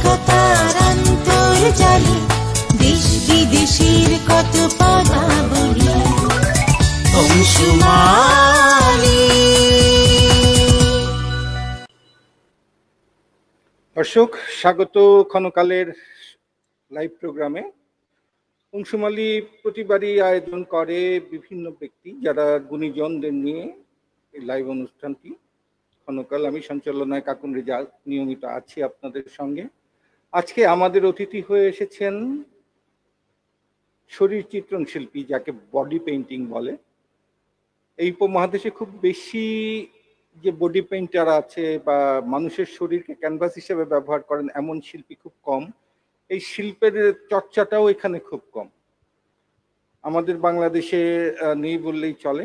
একতার অন্তর্জালে দেশ বিদেশের কত পদাবলী অংশুমালি। দর্শক, স্বাগত ক্ষণকালের লাইভ প্রোগ্রামে। অংশুমালি প্রতিবারই আয়োজন করে বিভিন্ন ব্যক্তি যারা গুণীজনদের নিয়ে এই লাইভ অনুষ্ঠানটি। ক্ষণকাল আমি সঞ্চালনায় কাকুন রেজা নিয়মিত আছি আপনাদের সঙ্গে। আজকে আমাদের অতিথি হয়ে এসেছেন শরীর চিত্রণ শিল্পী, যাকে বডি পেইন্টিং বলে। এই উপমহাদেশে খুব বেশি যে বডি পেইন্টার আছে বা মানুষের শরীরকে ক্যানভাস হিসেবে ব্যবহার করেন এমন শিল্পী খুব কম। এই শিল্পের চর্চাটাও এখানে খুব কম। আমাদের বাংলাদেশে নেই বললেই চলে।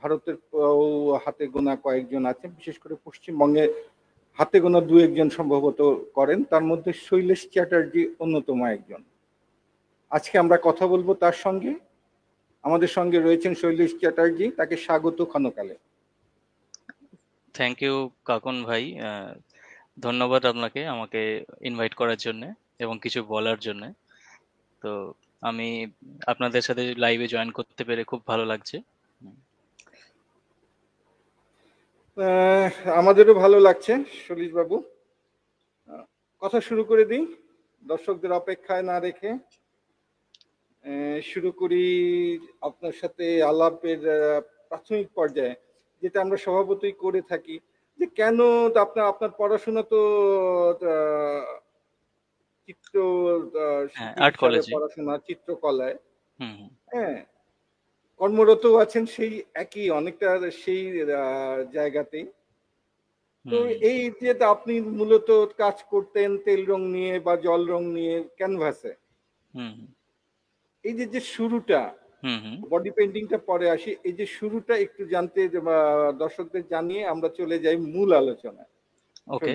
ভারতের হাতে গোনা কয়েকজন আছেন, বিশেষ করে পশ্চিমবঙ্গে হাতে গোনা দু একজন সম্ভবত করেন, তার মধ্যে শৈলেশ চ্যাটার্জি অন্যতম একজন। আজকে আমরা কথা বলবো তার সঙ্গে। আমাদের সঙ্গে রয়েছেন শৈলেশ চ্যাটার্জি, তাকে স্বাগত ক্ষণকালে। থ্যাংক ইউ কাকুন ভাই, ধন্যবাদ আপনাকে আমাকে ইনভাইট করার জন্য এবং কিছু বলার জন্য। তো আমি আপনাদের সাথে লাইভে জয়েন করতে পেরে খুব ভালো লাগছে। আমাদেরও ভালো লাগছে শৈলেশ বাবু। কথা শুরু করে দিই, দর্শকদের অপেক্ষায় না রেখে শুরু করি আপনার সাথে আলাপের প্রাথমিক পর্যায়ে, যেটা আমরা স্বভাবতই করে থাকি, যে কেন আপনার পড়াশোনা তো চিত্র পড়াশোনা চিত্রকলায়, হ্যাঁ, কর্মরত আছেন সেই একই অনেকটা সেই জায়গাতেই। তো এই যে আপনি মূলত কাজ করতেন তেল রং নিয়ে বা জল রং নিয়ে ক্যানভাসে, এই যে শুরুটা, বডি পেইন্টিংটা পরে আসি, এই যে শুরুটা একটু জানতে দর্শকদের জানিয়ে আমরা চলে যাই মূল আলোচনায়। ওকে,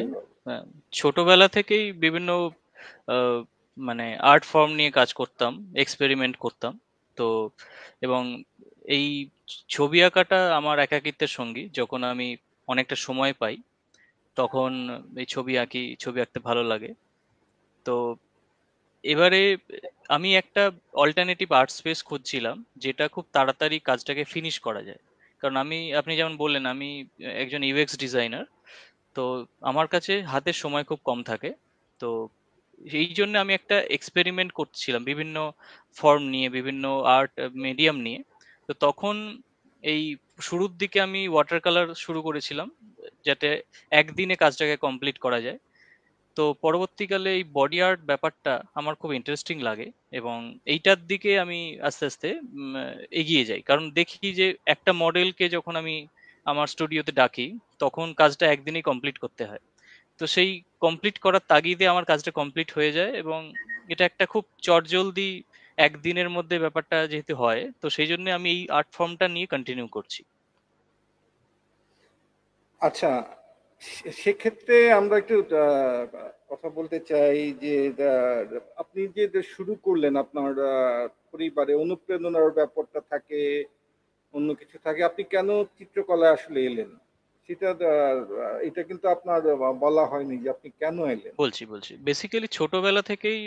ছোটবেলা থেকেই বিভিন্ন মানে আর্ট ফর্ম নিয়ে কাজ করতাম, এক্সপেরিমেন্ট করতাম। তো এবং এই ছবি আঁকাটা আমার একাকিত্বের সঙ্গী। যখন আমি অনেকটা সময় পাই তখন এই ছবি আঁকি, ছবি আঁকতে ভালো লাগে। তো এবারে আমি একটা অল্টারনেটিভ আর্ট স্পেস খুঁজছিলাম যেটা খুব তাড়াতাড়ি কাজটাকে ফিনিশ করা যায়। কারণ আপনি যেমন বললেন, আমি একজন ইউএক্স ডিজাইনার। তো আমার কাছে হাতের সময় খুব কম থাকে। তো এই জন্য আমি একটা এক্সপেরিমেন্ট করছিলাম বিভিন্ন ফর্ম নিয়ে, বিভিন্ন আর্ট মিডিয়াম নিয়ে। তো তখন এই শুরুর দিকে আমি ওয়াটার কালার শুরু করেছিলাম, যাতে একদিনে কাজটাকে কমপ্লিট করা যায়। তো পরবর্তীকালে এই বডি আর্ট ব্যাপারটা আমার খুব ইন্টারেস্টিং লাগে এবং এইটার দিকে আমি আস্তে আস্তে এগিয়ে যাই। কারণ দেখি যে একটা মডেলকে যখন আমি আমার স্টুডিওতে ডাকি তখন কাজটা একদিনেই কমপ্লিট করতে হয়। তো সেই কমপ্লিট করার তাগিদে আমার কাজটা কমপ্লিট হয়ে যায় এবং এটা একটা খুব চটজলদি একদিনের মধ্যে ব্যাপারটা যেহেতু হয়, তো সেই জন্য আমি এই আর্ট ফর্মটা নিয়ে কন্টিনিউ করছি। আচ্ছা, সেক্ষেত্রে আমরা একটু কথা বলতে চাই যে আপনি যে শুরু করলেন, আপনার পরিবারে অনুপ্রেরণার ব্যাপারটা থাকে, অন্য কিছু থাকে, আপনি কেন চিত্রকলায় আসলে এলেন সেটা এটা কিন্তু আপনার বলা হয়নি যে আপনি কেন এলেন। বলছি বেসিক্যালি ছোটবেলা থেকেই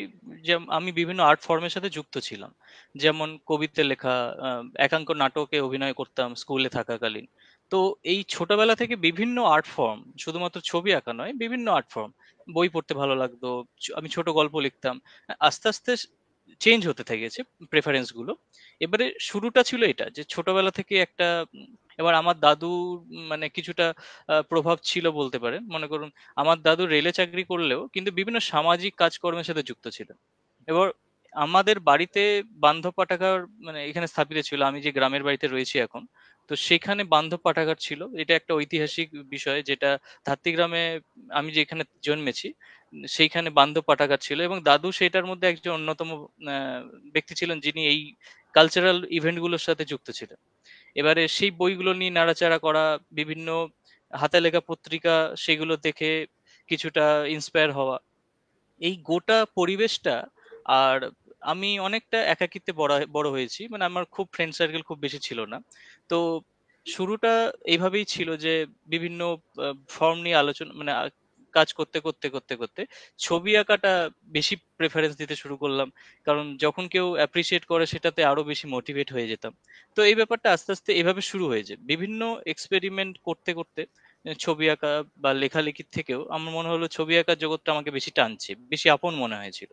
যে আমি বিভিন্ন আর্ট ফর্মের সাথে যুক্ত ছিলাম। যেমন কবিতা লেখা, একাঙ্ক নাটকে অভিনয় করতাম স্কুলে থাকাকালীন। তো এই ছোটবেলা থেকে বিভিন্ন আর্ট ফর্ম, শুধুমাত্র ছবি আঁকা নয়, বিভিন্ন আর্ট ফর্ম, বই পড়তে ভালো লাগতো, আমি ছোট গল্প লিখতাম। আস্তে আস্তে চেঞ্জ হতে থেকেছে প্রেফারেন্স গুলো। এবারে শুরুটা ছিল এটা যে ছোটবেলা থেকে একটা এবার আমার দাদু মানে কিছুটা প্রভাব ছিল বলতে পারেন। মনে করুন আমার দাদু রেলে চাকরি করলেও কিন্তু বিভিন্ন সামাজিক কাজকর্মের সাথে যুক্ত ছিলেন। এবার আমাদের বাড়িতে বান্ধব পাঠাগার মানে এখানে স্থাপিত ছিল, আমি যে গ্রামের বাড়িতে রয়েছি এখন। তো সেখানে বান্ধব পাঠাগার ছিল, এটা একটা ঐতিহাসিক বিষয়, যেটা ধাত্রীগ্রামে আমি যেখানে জন্মেছি সেইখানে বান্ধব পাঠাগার ছিল এবং দাদু সেটার মধ্যে একজন অন্যতম ব্যক্তি ছিলেন যিনি এই কালচারাল ইভেন্ট গুলোর সাথে যুক্ত ছিলেন। এবারে সেই বইগুলো নিয়ে নাড়াচাড়া করা, বিভিন্ন হাতে লেখা পত্রিকা সেগুলো দেখে কিছুটা ইন্সপায়ার হওয়া, এই গোটা পরিবেশটা। আর আমি অনেকটা একাকিত্বে বড় হয়েছি, মানে আমার খুব ফ্রেন্ড সার্কেল খুব বেশি ছিল না। তো শুরুটা এইভাবেই ছিল যে বিভিন্ন ফর্ম নিয়ে আলোচনা মানে কাজ করতে করতে করতে করতে ছবি আঁকাটা বেশি প্রেফারেন্স দিতে শুরু করলাম, কারণ যখন কেউ অ্যাপ্রিসিয়েট করে সেটাতে আরো বেশি মোটিভেট হয়ে যেতাম। তো এই ব্যাপারটা আস্তে আস্তে এভাবে শুরু হয়েছে, বিভিন্ন এক্সপেরিমেন্ট করতে করতে ছবি আঁকা বা লেখালেখির থেকেও আমার মনে হলো ছবি আঁকার জগৎটা আমাকে বেশি টানছে, বেশি আপন মনে হয়েছিল।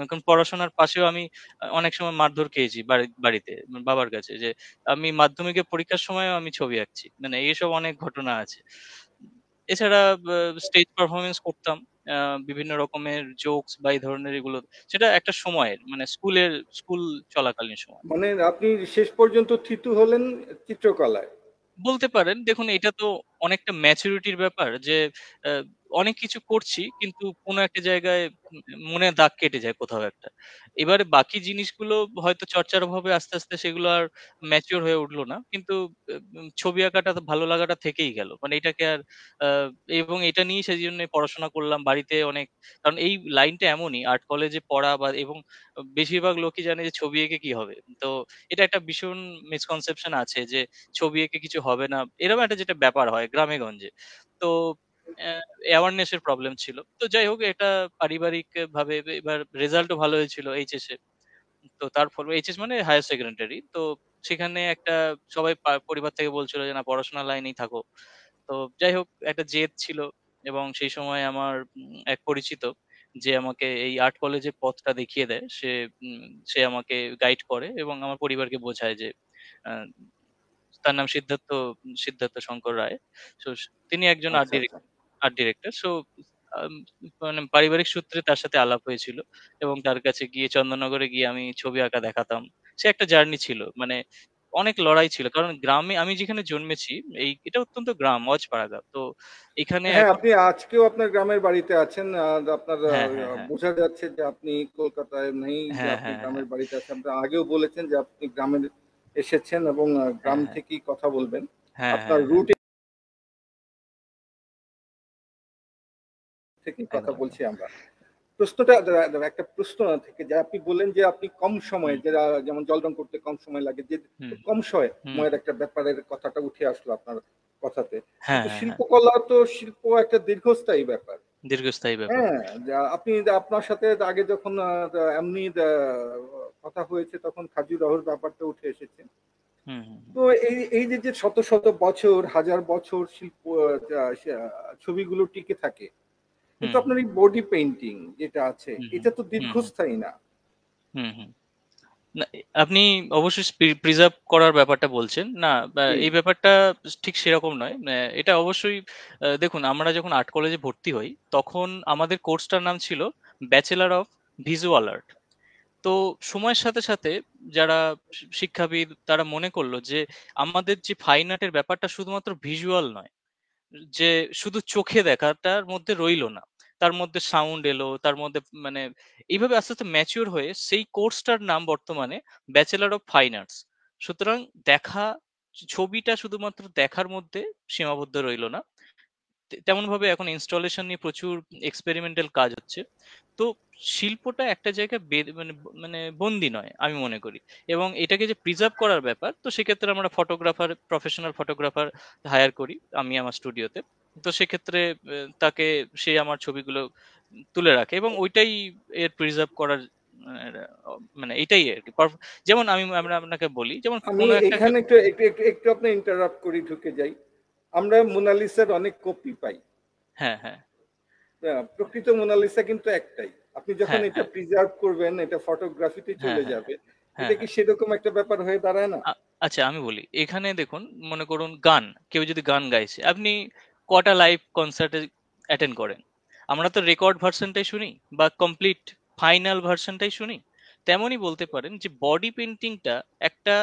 কারণ পড়াশোনার পাশেও আমি অনেক সময় মারধর খেয়েছি বাড়িতে বাবার কাছে, যে আমি মাধ্যমিকের পরীক্ষার সময়ও আমি ছবি আঁকছি, মানে এইসব অনেক ঘটনা আছে। এছাড়া স্টেজ পারফরমেন্স করতাম, বিভিন্ন রকমের জোকস বা এই ধরনের এগুলো। সেটা একটা সময়ের, মানে স্কুল চলাকালীন সময়। মানে আপনি শেষ পর্যন্ত থিতু হলেন চিত্রকলায়। বলতে পারেন। দেখুন, এটা তো অনেকটা ম্যাচুরিটির ব্যাপার, যে আহ, অনেক কিছু করছি কিন্তু কোনো একটা জায়গায় মনে দাগ কেটে যায় কোথাও একটা। এবারে বাকি জিনিসগুলো হয়তো চর্চার অভাবে আস্তে আস্তে সেগুলো আর ম্যাচিওর হয়ে উঠলো না, কিন্তু ছবি আঁকাটা তো ভালো লাগাটা থেকেই গেল, মানে এটাকে আর আহ, এবং এটা নিয়ে সেই জন্য পড়াশোনা করলাম বাড়িতে অনেক। কারণ এই লাইনটা এমনই, আর্ট কলেজে পড়া বা এবং বেশিরভাগ লোকই জানে যে ছবি এঁকে কি হবে। তো এটা একটা ভীষণ মিসকনসেপশন আছে যে ছবি এঁকে কিছু হবে না, এরকম একটা যেটা ব্যাপার হয় গ্রামে গঞ্জে। তো অ্যাওয়ারনেস এর প্রবলেম ছিল। তো যাই হোক, এটা পারিবারিক ভাবে এবার রেজাল্টও ভালো হয়েছিল এইচএস এ। তো তারপর এইচএস মানে হায়ার সেকেন্ডারি, তো সেখানে একটা সবাই পরিবার থেকে বলছিল যে না, পড়াশোনা লাইনেই থাকো। তো যাই হোক, একটা জেদ ছিল। এবং সেই সময় আমার এক পরিচিত, যে আমাকে এই আর্ট কলেজের পথটা দেখিয়ে দেয়, সে আমাকে গাইড করে এবং আমার পরিবারকে বোঝায় যে আহ, তার নাম সিদ্ধার্থ সিদ্ধার্থ শঙ্কর রায়। তো তিনি একজন আচ্ছা আচ্ছা। Art director. সো মানে পারিবারিক সূত্রে তার সাথে আলাপ হয়েছিল, এবং তার কাছে গিয়ে চন্দননগরে গিয়ে আমি ছবি আঁকা দেখাতাম। সে একটা জার্নি ছিল, মানে অনেক লড়াই ছিল, কারণ গ্রামে আমি যেখানে জন্মেছি, এটা অত্যন্ত গ্রাম, অজপাড়াগা। তো এখানে হ্যাঁ, এখন আপনি আজকেও আপনার গ্রামের বাড়িতে আছেন। আপনার হ্যাঁ, হ্যাঁ, হ্যাঁ, বোঝা যাচ্ছে যে আপনি কলকাতায় নেই, যে হ্যাঁ, আপনি হ্যাঁ, হ্যাঁ, গ্রামের বাড়িতে আছেন। আপনি আগেও বলেছেন যে আপনি গ্রামে এসেছেন এবং গ্রাম হ্যাঁ, হ্যাঁ, থেকেই কথা বলবেন। হ্যাঁ, আপনার হ্যাঁ, হ্যাঁ, রুট থেকেই কথা একদম একদম। বলছি আমরা। প্রশ্নটা একটা প্রশ্ন থেকে, যে আপনি বললেন যে আপনি কম সময়ে, হুম, যারা যেমন জল রং করতে কম সময় লাগে, যে হুম, কম হুম, সময়ের একটা ব্যাপারের কথাটা উঠে আসলো আপনার কথাতে। হ্যাঁ, কিন্তু হ্যাঁ, হ্যাঁ, শিল্পকলা তো একটা দীর্ঘস্থায়ী ব্যাপার। দীর্ঘস্থায়ী ব্যাপার। হ্যাঁ, আপনি আপনার সাথে আগে যখন এমনি কথা হয়েছে, তখন খাজুরাহোর ব্যাপারটা উঠে এসেছে। হুম, হুম, হুম, তো এই এই যে যে শত শত বছর, হাজার বছর শিল্প ছবিগুলো টিকে থাকে, কিন্তু হুম, আপনার এই বডি পেইন্টিং যেটা আছে, হুম, হুম, এটা তো হুম, হুম, দীর্ঘস্থায়ী না। হুম, হুম। না, আপনি অবশ্যই প্রিজার্ভ করার ব্যাপারটা বলছেন না, জি। এই ব্যাপারটা ঠিক সেরকম নয়। এটা অবশ্যই দেখুন, আমরা যখন আর্ট কলেজে ভর্তি হই তখন আমাদের কোর্সটার নাম ছিল ব্যাচেলর অফ ভিজুয়াল আর্ট। তো সময়ের সাথে সাথে যারা শিক্ষাবিদ তারা মনে করলো যে আমাদের যে ফাইন আর্টের ব্যাপারটা শুধুমাত্র ভিজুয়াল নয়, যে শুধু চোখে দেখাটার মধ্যে রইলো না, তার মধ্যে সাউন্ড এলো, তার মধ্যে মানে এইভাবে আস্তে আস্তে ম্যাচিওর হয়ে সেই কোর্সটার নাম বর্তমানে ব্যাচেলর অফ ফাইন আর্টস। সুতরাং দেখা, ছবিটা শুধুমাত্র দেখার মধ্যে সীমাবদ্ধ রইলো না, তেমন ভাবে এখন ইনস্টলেশন নিয়ে প্রচুর এক্সপেরিমেন্টাল কাজ হচ্ছে। তো শিল্পটা একটা জায়গায় মানে মানে বন্দি নয় আমি মনে করি। এবং এটাকে যে প্রিজার্ভ করার ব্যাপার, তো সেক্ষেত্রে আমরা প্রফেশনাল ফটোগ্রাফার হায়ার করি আমি আমার স্টুডিওতে। তো সেক্ষেত্রে তাকে, সে আমার ছবিগুলো তুলে রাখে এবং ওইটাই এর প্রিজার্ভ করার মানে এটাই আর কি। যেমন আমরা আপনাকে বলি, যেমন আমি কোনো একটা এখানে একটু আপনার ইন্টারাপ্ট করি, ঢুকে যাই। আমরা মোনালিসার অনেক কপি পাই। হ্যাঁ, হ্যাঁ, প্রকৃত মোনালিসা কিন্তু একটাই। আপনি যখন হ্যাঁ, এটা হ্যাঁ, প্রিজার্ভ করবেন, এটা ফটোগ্রাফিতে হ্যাঁ, চলে হ্যাঁ, যাবে। হ্যাঁ, এটা কি হ্যাঁ। সেরকম একটা ব্যাপার হয়ে দাঁড়ায় না? আচ্ছা, আমি বলি এখানে দেখুন, মনে করুন গান, কেউ যদি গান গাইছে, আপনি কটা লাইভ কনসার্টে অ্যাটেন্ড করেন? আমরা তো রেকর্ড ভার্সনটাই শুনি বা কমপ্লিট ফাইনাল ভার্সনটাই শুনি। তেমনই বলতে পারেন যে বডি পেন্টিংটা একটা,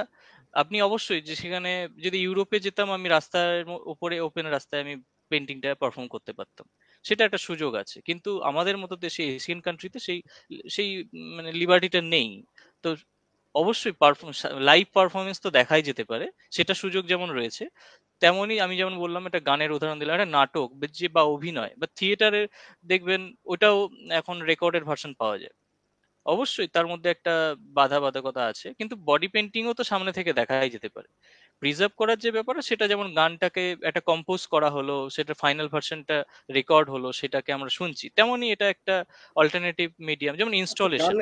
আপনি অবশ্যই যে সেখানে, যদি ইউরোপে যেতাম আমি রাস্তার উপরে ওপেন রাস্তায় আমি পেন্টিংটা পারফর্ম করতে পারতাম, সেটা একটা সুযোগ আছে। কিন্তু আমাদের মতো দেশে এশিয়ান কান্ট্রিতে সেই সেই মানে লিবার্টিটা নেই। তো অবশ্যই লাইভ পারফরমেন্স তো দেখাই যেতে পারে, সেটা সুযোগ যেমন রয়েছে, তেমনই আমি যেমন বললাম একটা গানের উদাহরণ দিলাম, একটা নাটক বা অভিনয় বা থিয়েটারের দেখবেন, ওটাও এখন রেকর্ডেড ভার্সন পাওয়া যায়। অবশ্যই তার মধ্যে একটা বাধকতা আছে, কিন্তু বডি পেন্টিংও তো সামনে থেকে দেখাই যেতে পারে। প্রিজার্ভ করার যে ব্যাপার সেটা, যেমন গানটাকে একটা কম্পোজ করা হলো, সেটা ফাইনাল ভার্সনটা রেকর্ড হলো, সেটাকে আমরা শুনছি, তেমনই এটা একটা অল্টারনেটিভ মিডিয়াম, যেমন আচ্ছা, ইনস্টলেশন।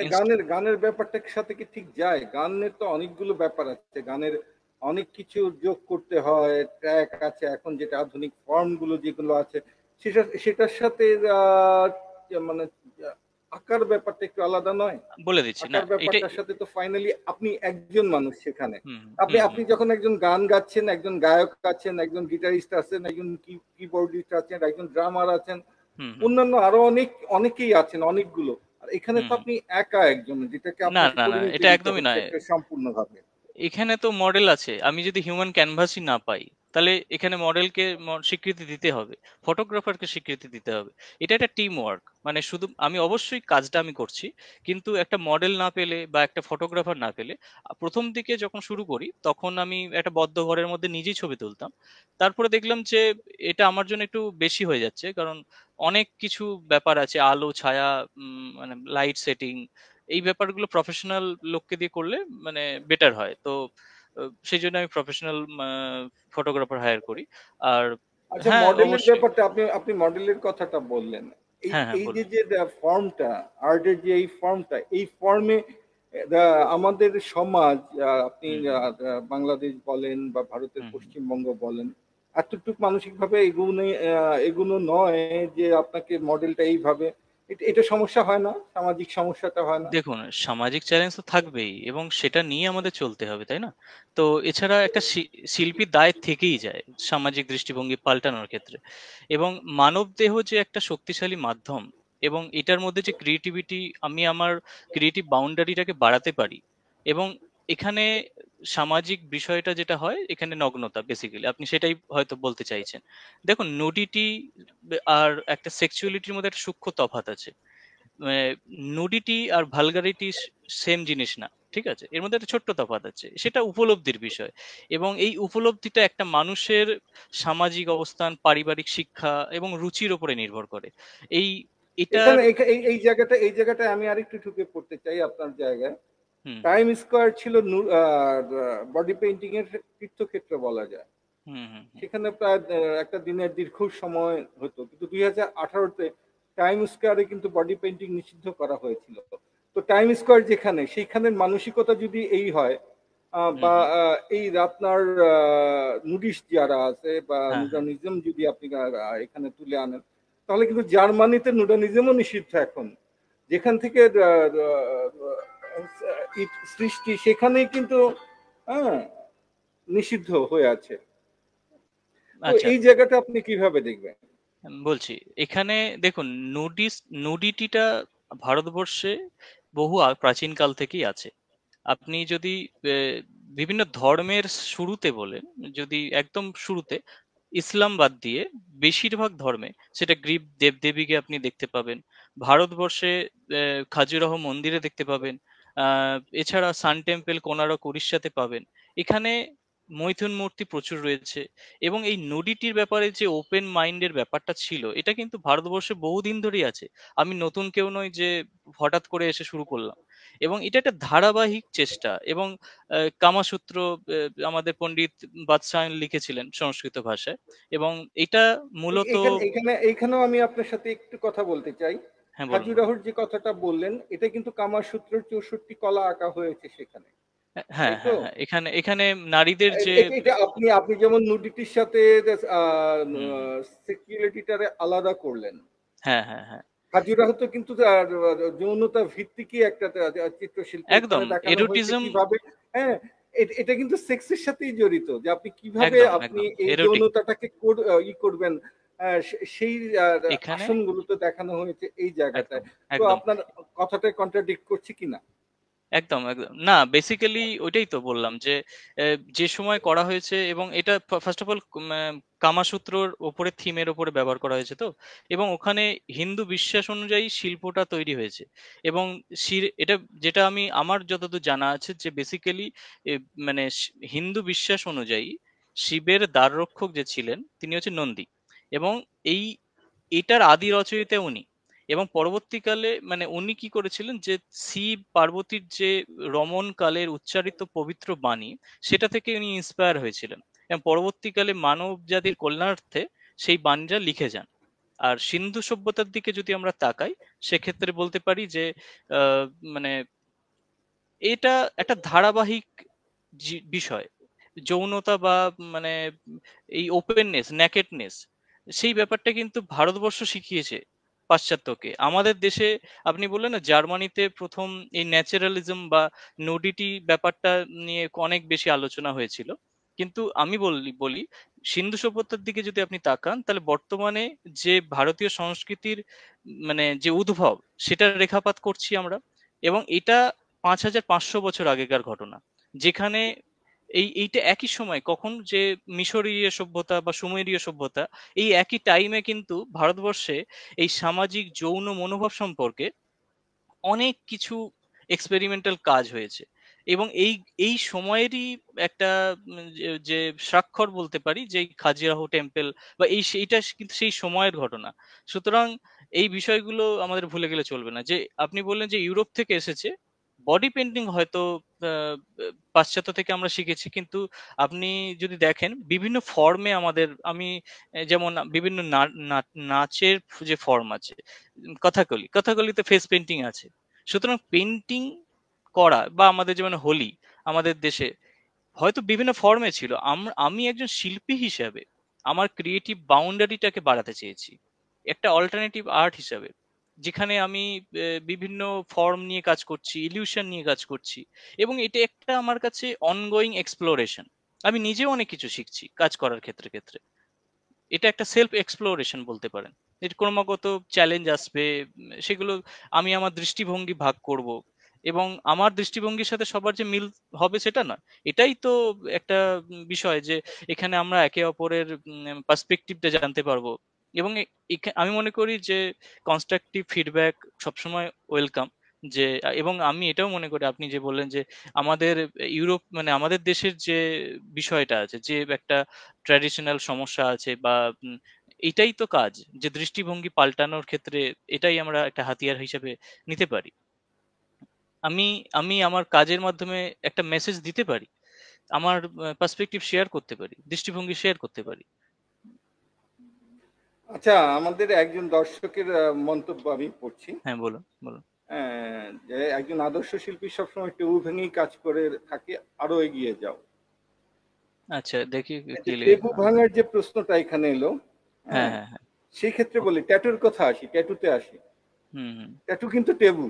গানের ব্যাপারটার সাথে কি ঠিক যায়? গানের তো অনেকগুলো ব্যাপার আছে, গানের অনেক কিছু যোগ করতে হয়, ট্র্যাক আছে এখন যেটা আধুনিক ফর্ম গুলো যেগুলো আছে, সেটার সাথে মানে আঁকার ব্যাপারটা একটু আলাদা নয়? বলে দিচ্ছি না আঁকার এটা। ব্যাপারটার সাথে তো ফাইনালি আপনি একজন মানুষ সেখানে। হুম আপনি হুম আপনি যখন একজন গান গাচ্ছেন, একজন গায়ক আছেন, একজন গিটারিস্ট আছেন, একজন কিবোর্ডিস্ট আছেন, একজন ড্রামার আছেন, হুম হুম অন্যান্য আরো অনেকেই আছেন, অনেকগুলো। আর এখানে হুম তো হুম। আপনি একা একজন, যেটাকে না আপনাকে না না, পরিণতি এটা দিতে একদমই হচ্ছে নয়। একটা সম্পূর্ণভাবে। এখানে তো মডেল আছে, আমি যদি হিউম্যান ক্যানভাসই না পাই, তাহলে এখানে মডেলকে স্বীকৃতি দিতে হবে, ফটোগ্রাফারকে স্বীকৃতি দিতে হবে। এটা একটা টিম ওয়ার্ক, মানে শুধু আমি অবশ্যই কাজটা আমি করছি, কিন্তু একটা মডেল না পেলে বা একটা ফটোগ্রাফার না পেলে, প্রথম দিকে যখন শুরু করি তখন আমি একটা বদ্ধ ঘরের মধ্যে নিজেই ছবি তুলতাম। তারপরে দেখলাম যে এটা আমার জন্য একটু বেশি হয়ে যাচ্ছে, কারণ অনেক কিছু ব্যাপার আছে, আলো ছায়া, মানে লাইট সেটিং, এই ব্যাপারগুলো প্রফেশনাল লোককে দিয়ে করলে মানে বেটার হয়। তো সেই জন্য আমি প্রফেশনাল ফটোগ্রাফার হায়ার করি। আর আচ্ছা, হ্যাঁ, মডেলের অবশ্যই। ব্যাপারটা আপনি আপনি মডেলের কথাটা বললেন। এই হ্যাঁ হ্যাঁ, এই যে বলুন। যে ফর্মটা, আর্টের যে এই ফর্মটা, এই ফর্মে আমাদের সমাজ, আপনি হুম হুম বাংলাদেশ বলেন বা ভারতের হুম হুম। পশ্চিমবঙ্গ বলেন, এতটুকু মানসিকভাবে এগুলো নয় যে আপনাকে মডেলটা এইভাবে, এটা সমস্যা হয় না? সামাজিক সমস্যাটা হয় না? দেখুন, সামাজিক চ্যালেঞ্জ তো থাকবেই, এবং সেটা নিয়ে আমাদের চলতে হবে, তাই না? তো এছাড়া একটা শিল্পীর দায় থেকেই যায় সামাজিক দৃষ্টিভঙ্গি পাল্টানোর ক্ষেত্রে। এবং মানব দেহ যে একটা শক্তিশালী মাধ্যম, এবং এটার মধ্যে যে ক্রিয়েটিভিটি, আমি আমার ক্রিয়েটিভ বাউন্ডারিটাকে বাড়াতে পারি। এবং এখানে সামাজিক বিষয়টা যেটা হয়, এখানে নগ্নতা বেসিক্যালি আপনি সেটাই হয়তো বলতে চাইছেন। দেখুন, নুডিটি আর একটা সেক্সুয়ালিটির মধ্যে একটা সূক্ষ্ম তফাৎ আছে। নুডিটি আর ভালগারিটি সেম জিনিস না, ঠিক আছে? এর মধ্যে একটা ছোট্ট তফাৎ আছে, সেটা উপলব্ধির বিষয়। এবং এই উপলব্ধিটা একটা মানুষের সামাজিক অবস্থান, পারিবারিক শিক্ষা এবং রুচির উপরে নির্ভর করে। এই এটার। এখানে এই জায়গাটায় আমি আরেকটু ঢুকে পড়তে চাই আপনার জায়গায়। হুম হুম টাইম স্কয়ার ছিল বডি পেইন্টিং এর তীর্থক্ষেত্র বলা যায়। হুম হুম হুম সেখানে প্রায় একটা দিনের দীর্ঘ সময় হতো, কিন্তু 2018-তে টাইম স্কয়ারে কিন্তু বডি পেইন্টিং নিষিদ্ধ করা হয়েছিল। তো টাইম স্কয়ার যেখানে, সেইখানের মানসিকতা যদি এই হয়, হুম বা হুম। এই আপনার নুডিস্ট যারা আছে বা হ্যাঁ হ্যাঁ। নুডানিজম যদি আপনি এখানে তুলে আনেন, তাহলে কিন্তু জার্মানিতে নুডানিজমও নিষিদ্ধ এখন। যেখান থেকে সৃষ্টি, সেখানেই কিন্তু হ্যাঁ নিষিদ্ধ হয়ে আছে। তো আচ্ছা, এই জায়গাটা আপনি কিভাবে দেখবেন? আমি বলছি। এখানে দেখুন, নুডিটিটা ভারতবর্ষে বহু প্রাচীনকাল থেকেই আছে। আপনি যদি বিভিন্ন ধর্মের শুরুতে বলেন, যদি একদম শুরুতে ইসলাম বাদ দিয়ে বেশিরভাগ ধর্মে সেটা গ্রিক দেবদেবীকে আপনি দেখতে পাবেন। ভারতবর্ষে খাজুরাহ মন্দিরে দেখতে পাবেন। এছাড়া সান টেম্পল কোনারক উড়িষ্যাতে পাবেন। এখানে মৈথুন মূর্তি প্রচুর রয়েছে। এবং এই নুডিটির ব্যাপারে যে ওপেন মাইন্ডের ব্যাপারটা ছিল, এটা কিন্তু ভারতবর্ষে বহুদিন ধরেই আছে। আমি নতুন কেউ নই যে হঠাৎ করে এসে শুরু করলাম। এবং এটা একটা ধারাবাহিক চেষ্টা। এবং কামাসূত্র আমাদের পণ্ডিত বাদশায়ন লিখেছিলেন সংস্কৃত ভাষায়। এবং এটা মূলত। এইখানেও আমি আপনার সাথে একটু কথা বলতে চাই। হ্যাঁ, বলুন বলুন। খাজুরাহর যে কথাটা বললেন, এটা কিন্তু কামাসূত্রের 64 কলা আঁকা হয়েছে সেখানে, হ্যাঁ তাই তো? হ্যাঁ হ্যাঁ, এখানে এখানে নারীদের যে। এটা আপনি আপনি যেমন নুডিটির সাথে হুম হুম। সেক্সুয়ালিটিটারে আলাদা করলেন, হ্যাঁ হ্যাঁ হ্যাঁ। খাজুরাহ তো কিন্তু যৌনতা ভিত্তিকই একটা চিত্রশিল্প। ওখানে একদম দেখানো হয়েছে এরোটিজম। কিভাবে, হ্যাঁ, এটা কিন্তু সেক্সের সাথেই জড়িত, যে আপনি কিভাবে একদম আপনি একদম এই এরোটিক। যৌনতাটাকে করবেন। সেই এখানে আসনগুলোতে দেখানো হয়েছে এই জায়গাটায়। একদম তো একদম আপনার কথাটা কন্ট্রাডিক্ট করছে কিনা? একদম একদম না, বেসিক্যালি ওইটাই তো বললাম যে যে সময় করা হয়েছে, এবং এটা ফার্স্ট অফ অল কামাসূত্রর ওপরে, থিমের ওপরে ব্যবহার করা হয়েছে তো। এবং ওখানে হিন্দু বিশ্বাস অনুযায়ী শিল্পটা তৈরি হয়েছে। এবং এটা যেটা আমি আমার যতদূর জানা আছে, যে বেসিক্যালি মানে হিন্দু বিশ্বাস অনুযায়ী শিবের দ্বাররক্ষক যে ছিলেন তিনি হচ্ছে নন্দী। এবং এই এটার আদি রচয়িতা উনি। এবং পরবর্তীকালে মানে উনি কি করেছিলেন যে শিব পার্বতীর যে রমণ কালের উচ্চারিত পবিত্র বাণী, সেটা থেকে উনি ইন্সপায়ার হয়েছিলেন এবং পরবর্তীকালে মানব জাতির কল্যাণার্থে সেই বাণীটা লিখে যান। আর সিন্ধু সভ্যতার দিকে যদি আমরা তাকাই, সেক্ষেত্রে বলতে পারি যে আহ, মানে এটা একটা ধারাবাহিক বিষয়। যৌনতা বা মানে এই ওপেননেস, নেকেডনেস, সেই ব্যাপারটা কিন্তু ভারতবর্ষ শিখিয়েছে পাশ্চাত্যকে। আমাদের দেশে আপনি বললেন না জার্মানিতে প্রথম এই ন্যাচারালিজম বা নুডিটি ব্যাপারটা নিয়ে অনেক বেশি আলোচনা হয়েছিল, কিন্তু আমি বলি সিন্ধু সভ্যতার দিকে যদি আপনি তাকান, তাহলে বর্তমানে যে ভারতীয় সংস্কৃতির মানে যে উদ্ভব, সেটার রেখাপাত করছি আমরা। এবং এটা 5500 বছর আগেকার ঘটনা, যেখানে এইটা একই সময় কখন যে মিশরীয় সভ্যতা বা সুমেরীয় সভ্যতা, এই একই টাইমে কিন্তু ভারতবর্ষে এই সামাজিক যৌন মনোভাব সম্পর্কে অনেক কিছু এক্সপেরিমেন্টাল কাজ হয়েছে। এবং এই এই সময়েরই একটা যে স্বাক্ষর বলতে পারি যে খাজিয়াহো টেম্পল বা এইটা কিন্তু সেই সময়ের ঘটনা। সুতরাং এই বিষয়গুলো আমাদের ভুলে গেলে চলবে না। যে আপনি বললেন যে ইউরোপ থেকে এসেছে, বডি পেন্টিং হয়তো আহ, পাশ্চাত্য থেকে আমরা শিখেছি, কিন্তু আপনি যদি দেখেন বিভিন্ন ফর্মে আমাদের, আমি যেমন বিভিন্ন নাচের যে ফর্ম আছে, কথাকলিতে ফেস পেন্টিং আছে। সুতরাং পেন্টিং করা বা আমাদের যেমন হোলি আমাদের দেশে হয়তো বিভিন্ন ফর্মে ছিল, আমি একজন শিল্পী হিসাবে আমার ক্রিয়েটিভ বাউন্ডারিটাকে বাড়াতে চেয়েছি একটা অল্টারনেটিভ আর্ট হিসাবে, যেখানে আমি বিভিন্ন ফর্ম নিয়ে কাজ করছি, ইলিউশন নিয়ে কাজ করছি। এবং এটা একটা আমার কাছে অনগোয়িং এক্সপ্লোরেশন। আমি নিজেও অনেক কিছু শিখছি কাজ করার ক্ষেত্রে ক্ষেত্রে। এটা একটা সেলফ এক্সপ্লোরেশন বলতে পারেন। এর ক্রমাগত চ্যালেঞ্জ আসবে, সেগুলো আমি আমার দৃষ্টিভঙ্গি ভাগ করব। এবং আমার দৃষ্টিভঙ্গির সাথে সবার যে মিল হবে সেটা নয়, এটাই তো একটা বিষয় যে এখানে আমরা একে অপরের পার্সপেক্টিভটা জানতে পারবো। এবং আমি মনে করি যে কনস্ট্রাকটিভ ফিডব্যাক সবসময় ওয়েলকাম। যে এবং আমি এটাও মনে করি, আপনি যে বললেন যে আমাদের ইউরোপ মানে আমাদের দেশের যে বিষয়টা আছে, যে একটা ট্র্যাডিশনাল সমস্যা আছে বা এটাই তো কাজ, যে দৃষ্টিভঙ্গি পাল্টানোর ক্ষেত্রে এটাই আমরা একটা হাতিয়ার হিসেবে নিতে পারি। আমি আমি আমার কাজের মাধ্যমে একটা মেসেজ দিতে পারি, আমার পার্সপেক্টিভ শেয়ার করতে পারি, দৃষ্টিভঙ্গি শেয়ার করতে পারি। আচ্ছা, আমাদের একজন দর্শকের মন্তব্য আমি পড়ছি। হ্যাঁ, বলুন বলুন। যে একজন আদর্শ শিল্পী সবসময় টেবু ভেঙেই কাজ করে থাকে, আরো এগিয়ে যাও। আচ্ছা, দেখি কি টেবু ভাঙার যে প্রশ্নটা এখানে এলো, হ্যাঁ হ্যাঁ, হ্যাঁ হ্যাঁ। সেই ক্ষেত্রে বলি ট্যাটুর কথা আসি, ট্যাটুতে আসি। হুম হুম। ট্যাটু কিন্তু টেবু।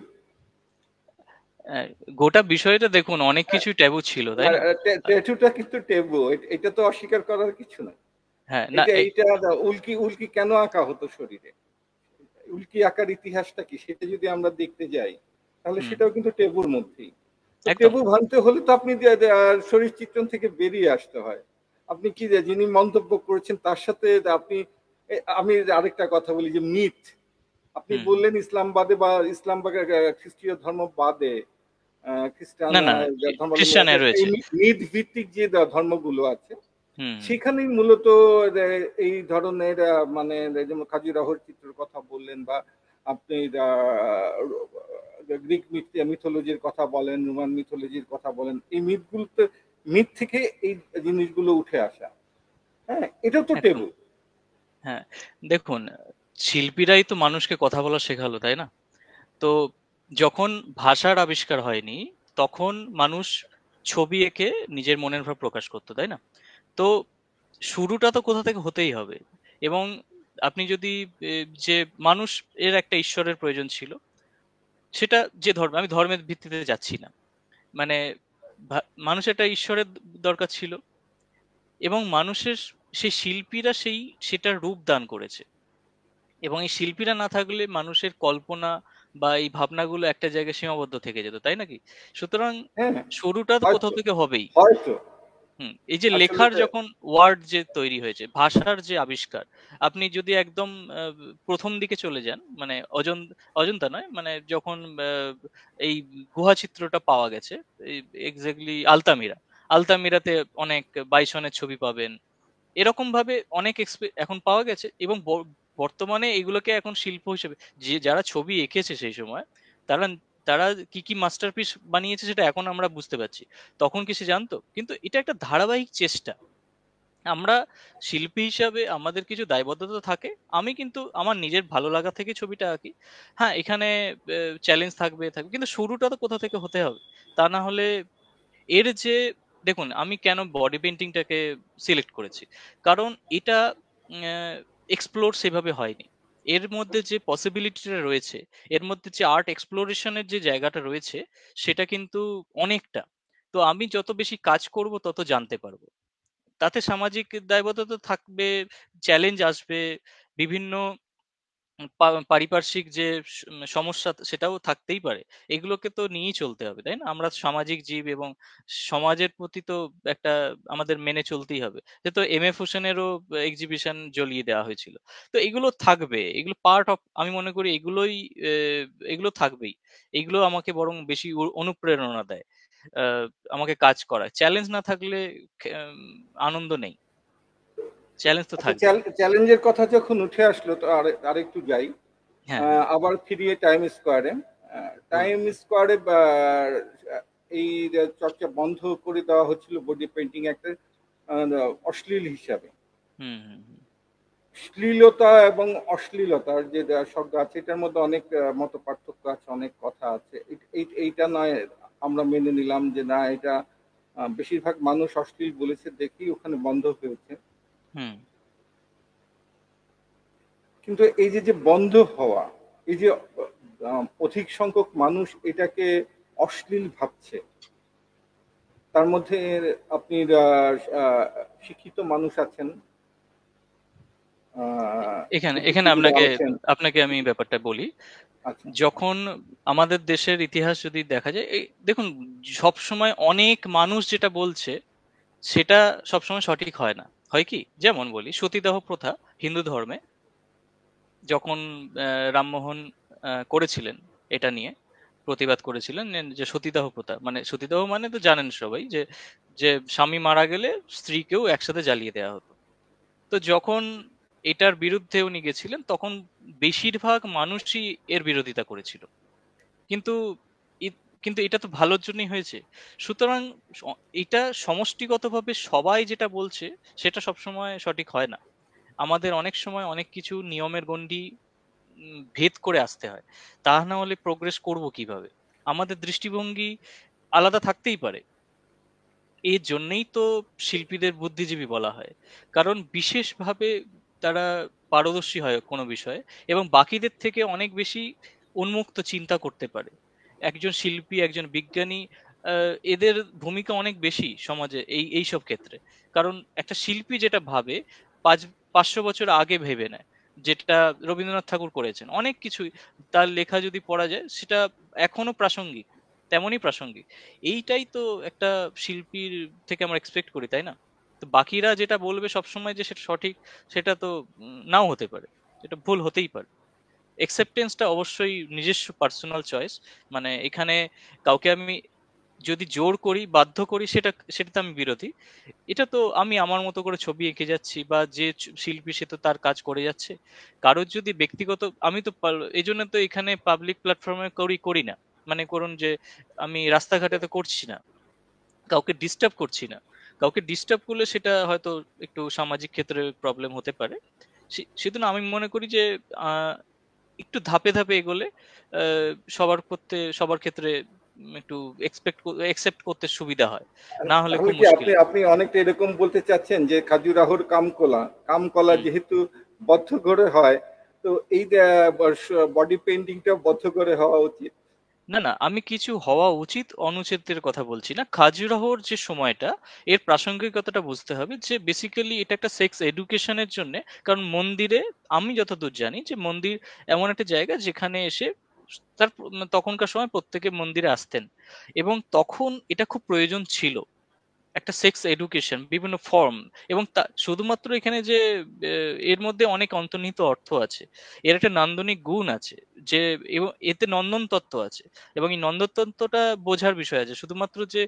গোটা বিষয়টা দেখুন, অনেক কিছু ট্যাবু ছিল, তাই না? ট্যাটুটা কিন্তু টেবু, এটা তো অস্বীকার করার কিছু না। হ্যাঁ না এইটা উল্কি উল্কি কেন আঁকা হতো শরীরে, উল্কি আঁকার ইতিহাসটা কি, সেটা যদি আমরা দেখতে যাই তাহলে হুম, সেটাও কিন্তু টেবুর মধ্যেই। তো একদম। টেবু ভাঙতে হলে তো আপনি শরীর চিত্রণ থেকে বেরিয়ে আসতে হয়। আপনি কি যিনি মন্তব্য করেছেন তার সাথে আপনি আমি আরেকটা কথা বলি যে মিথ, আপনি হুম। বললেন ইসলাম বাদে বা ইসলাম বা খ্রিস্টীয় ধর্ম বাদে খ্রিস্টান না না, খ্রিস্টানে ধর্মাবলম্বী এই রয়েছে। মিথ ভিত্তিক যে ধর্মগুলো আছে হুম সেখানেই মূলত এই ধরনের মানে যেমন খাজিরাহর চিত্রের কথা বললেন বা আপনি গ্রিক মিথোলজির কথা বলেন, রোমান মিথোলজির কথা বলেন, এই মিথগুলোতে মিথ থেকে এই জিনিসগুলো উঠে আসা। হ্যাঁ, এটাও তো একদম। টেবু। হ্যাঁ, দেখুন, শিল্পীরাই তো মানুষকে কথা বলা শেখালো, তাই না? তো যখন ভাষার আবিষ্কার হয়নি, তখন মানুষ ছবি এঁকে নিজের মনের ভাব প্রকাশ করতো, তাই না? তো শুরুটা তো কোথা থেকে হতেই হবে। এবং আপনি যদি যে মানুষ এর একটা ঈশ্বরের প্রয়োজন ছিল, সেটা যে ধর্ম, আমি ধর্মের ভিত্তিতে যাচ্ছি না, মানে মানুষের একটা ঈশ্বরের দরকার ছিল। এবং মানুষের সেই শিল্পীরা সেটার রূপ দান করেছে। এবং এই শিল্পীরা না থাকলে মানুষের কল্পনা বা এই ভাবনাগুলো একটা জায়গায় সীমাবদ্ধ থেকে যেত, তাই নাকি? সুতরাং হ্যাঁ, শুরুটা তো হয়তো কোথাও থেকে হবেই। হয়তো এই যে আসলে লেখার যখন ওয়ার্ড যে তৈরি হয়েছে, ভাষার যে আবিষ্কার, আপনি যদি একদম প্রথম দিকে চলে যান, মানে অজন্তা নয়, মানে যখন এই গুহা চিত্রটা পাওয়া গেছে, এক্স্যাক্টলি আলতামিরাতে অনেক বাইসনের ছবি পাবেন। এরকম ভাবে অনেক এখন পাওয়া গেছে। এবং বর্তমানে এগুলোকে এখন শিল্প হিসেবে, যে যারা ছবি এঁকেছে সেই সময়, তারা তারা কি কি মাস্টারপিস বানিয়েছে সেটা এখন আমরা বুঝতে পারছি, তখন কি সে জানতো? কিন্তু এটা একটা ধারাবাহিক চেষ্টা। আমরা শিল্পী হিসাবে আমাদের কিছু দায়বদ্ধতা থাকে। আমি কিন্তু আমার নিজের ভালো লাগা থেকে ছবিটা আঁকি। হ্যাঁ, এখানে চ্যালেঞ্জ থাকবে থাকবে, কিন্তু শুরুটা তো কোথা থেকে হতে হবে। তা না হলে এর যে, দেখুন আমি কেন বডি পেইন্টিংটাকে সিলেক্ট করেছি, কারণ এটা এক্সপ্লোর সেভাবে হয়নি। এর মধ্যে যে পসিবিলিটিটা রয়েছে, এর মধ্যে যে আর্ট এক্সপ্লোরেশনের যে জায়গাটা রয়েছে, সেটা কিন্তু অনেকটা। তো আমি যত বেশি কাজ করব তত জানতে পারবো। তাতে সামাজিক দায়বদ্ধতা থাকবে, চ্যালেঞ্জ আসবে, বিভিন্ন পারিপার্শ্বিক যে সমস্যা সেটাও থাকতেই পারে। এগুলোকে তো নিয়েই চলতে হবে, তাই না? আমরা সামাজিক জীব, এবং সমাজের প্রতি তো একটা আমাদের মেনে চলতেই হবে। যেহেতু এম এফ হোসেনেরও এক্সিবিশন জ্বলিয়ে দেওয়া হয়েছিল, তো এগুলো থাকবে, এগুলো পার্ট অফ, আমি মনে করি এগুলোই এগুলো থাকবেই। এগুলো আমাকে বরং বেশি অনুপ্রেরণা দেয়, আহ, আমাকে কাজ করায়। চ্যালেঞ্জ না থাকলে আনন্দ নেই, চ্যালেঞ্জ তো আচ্ছা, থাকবেই। চ্যালেঞ্জের কথা যখন উঠে আসলো, তো আরেকটু যাই হ্যাঁ, হ্যাঁ, আবার ফিরিয়ে টাইম স্কোয়ারে। বলুন। টাইম স্কোয়ারে এই যে চর্চা বন্ধ করে দেওয়া হচ্ছিল বডি পেইন্টিং একটা অশ্লীল হিসাবে। হুম, হুম, হুম। শ্লীলতা এবং অশ্লীলতার যে শব্দ আছে, এটার মধ্যে অনেক মত পার্থক্য আছে, অনেক কথা আছে। এইটা নয় আমরা মেনে নিলাম যে না, এটা বেশিরভাগ মানুষ অশ্লীল বলেছে দেখেই ওখানে বন্ধ হয়েছে। হুম। কিন্তু এই যে যে বন্ধ হওয়া, এই যে অধিক সংখ্যক মানুষ এটাকে অশ্লীল ভাবছে, তার মধ্যে আপনি শিক্ষিত মানুষ আছেন, এখানে এখানে বুদ্ধিজীবীরা আপনাকে আছেন। আপনাকে আমি ব্যাপারটা বলি। আচ্ছা, যখন আমাদের দেশের ইতিহাস যদি দেখা যায়, এই দেখুন, সব সময় অনেক মানুষ যেটা বলছে সেটা সবসময় সঠিক হয় না। হয় কি, যেমন বলি সতীদাহ প্রথা হিন্দু ধর্মে, যখন রামমোহন করেছিলেন, এটা নিয়ে প্রতিবাদ করেছিলেন, যে সতীদাহ প্রথা, মানে সতীদাহ মানে তো জানেন সবাই, যে যে স্বামী মারা গেলে স্ত্রীকেও একসাথে জ্বালিয়ে দেওয়া হতো। তো যখন এটার বিরুদ্ধে উনি গেছিলেন, তখন বেশিরভাগ মানুষই এর বিরোধিতা করেছিল। কিন্তু কিন্তু এটা তো ভালোর জন্যই হয়েছে। সুতরাং এটা সমষ্টিগতভাবে সবাই যেটা বলছে সেটা সবসময় সঠিক হয় না। আমাদের অনেক সময় অনেক কিছু নিয়মের গণ্ডি ভেদ করে আসতে হয়। তা না হলে প্রোগ্রেস করব কিভাবে? আমাদের দৃষ্টিভঙ্গি আলাদা থাকতেই পারে। এর জন্যই তো শিল্পীদের বুদ্ধিজীবী বলা হয়, কারণ বিশেষভাবে তারা পারদর্শী হয় কোনো বিষয়ে, এবং বাকিদের থেকে অনেক বেশি উন্মুক্ত চিন্তা করতে পারে। একজন শিল্পী, একজন বিজ্ঞানী, এদের ভূমিকা অনেক বেশি সমাজে এই এইসব ক্ষেত্রে। কারণ একটা শিল্পী যেটা ভাবে, 500 বছর আগে ভেবে নেয়। যেটা রবীন্দ্রনাথ ঠাকুর করেছেন, অনেক কিছুই তার লেখা যদি পড়া যায়, সেটা এখনো প্রাসঙ্গিক, তেমনই প্রাসঙ্গিক। এইটাই তো একটা শিল্পীর থেকে আমরা এক্সপেক্ট করি, তাই না? তো বাকিরা যেটা বলবে সবসময় যে সেটা সঠিক, সেটা তো নাও হতে পারে, এটা ভুল হতেই পারে। একসেপ্টেন্সটা অবশ্যই নিজস্ব পার্সোনাল চয়েস। মানে এখানে কাউকে আমি যদি জোর করি, বাধ্য করি, সেটাতে আমি বিরোধী। এটা তো আমি আমার মতো করে ছবি এঁকে যাচ্ছি, বা যে শিল্পী সে তো তার কাজ করে যাচ্ছে। কারোর যদি ব্যক্তিগত, আমি তো এই জন্য তো এখানে পাবলিক প্ল্যাটফর্মে করি না। মানে করুন যে আমি রাস্তাঘাটে তো করছি না, কাউকে ডিস্টার্ব করছি না। কাউকে ডিস্টার্ব করলে সেটা হয়তো একটু সামাজিক ক্ষেত্রে প্রবলেম হতে পারে। সেজন্য আমি মনে করি যে আহ, একটু ধাপে ধাপে এগোলে সবার ক্ষেত্রে একটু একসেপ্ট করতে সুবিধা হয়, না হলে তাহলে খুব কি মুশকিল। আপনি আপনি অনেকটা এরকম বলতে চাচ্ছেন যে খাজুরাহোর কামকলা হুম। যেহেতু বদ্ধ ঘরে হয়, তো এই বডি পেইন্টিংটা বদ্ধ ঘরে হওয়া উচিত? না, না, আমি কিছু হওয়া উচিত অনুচিতের কথা বলছি না। খাজুরাহোর যে সময়টা, এর প্রাসঙ্গিকতাটা বুঝতে হবে, যে বেসিক্যালি এটা একটা সেক্স এডুকেশনের জন্য। কারণ মন্দিরে, আমি যতদূর জানি যে মন্দির এমন একটা জায়গা যেখানে এসে তখনকার সময় প্রত্যেকে মন্দিরে আসতেন, এবং তখন এটা খুব প্রয়োজন ছিল, একটা সেক্স এডুকেশন বিভিন্ন ফর্ম। এবং শুধুমাত্র এখানে যে এর মধ্যে অনেক অন্তর্নিহিত অর্থ আছে, এর একটা নান্দনিক গুণ আছে, যে এবং এতে নন্দন তত্ত্ব আছে। এবং এই নন্দন তত্ত্বটা বোঝার বিষয় আছে, শুধুমাত্র যে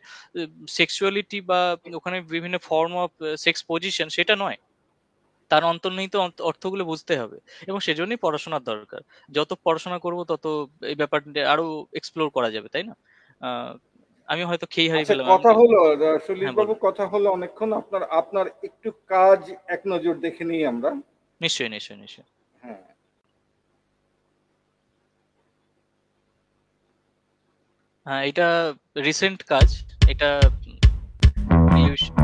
সেক্সুয়ালিটি বা ওখানে বিভিন্ন ফর্ম অফ সেক্স পজিশন সেটা নয়। তার অন্তর্নিহিত অর্থগুলো বুঝতে হবে, এবং সেজন্যই পড়াশোনার দরকার। যত পড়াশোনা করব তত এই ব্যাপারটা আরো এক্সপ্লোর করা যাবে, তাই না? আমি হয়তো খেয়ে হারিয়ে আচ্ছা, ফেললাম কথা হলো সলিল হ্যাঁ, বাবু, বলুন। কথা হলো অনেকক্ষণ। আপনার আপনার একটু কাজ এক নজর দেখে নিই আমরা। নিশ্চয়ই, নিশ্চয়ই, নিশ্চয়ই। হ্যাঁ হ্যাঁ, এটা রিসেন্ট কাজ। এটা illusion-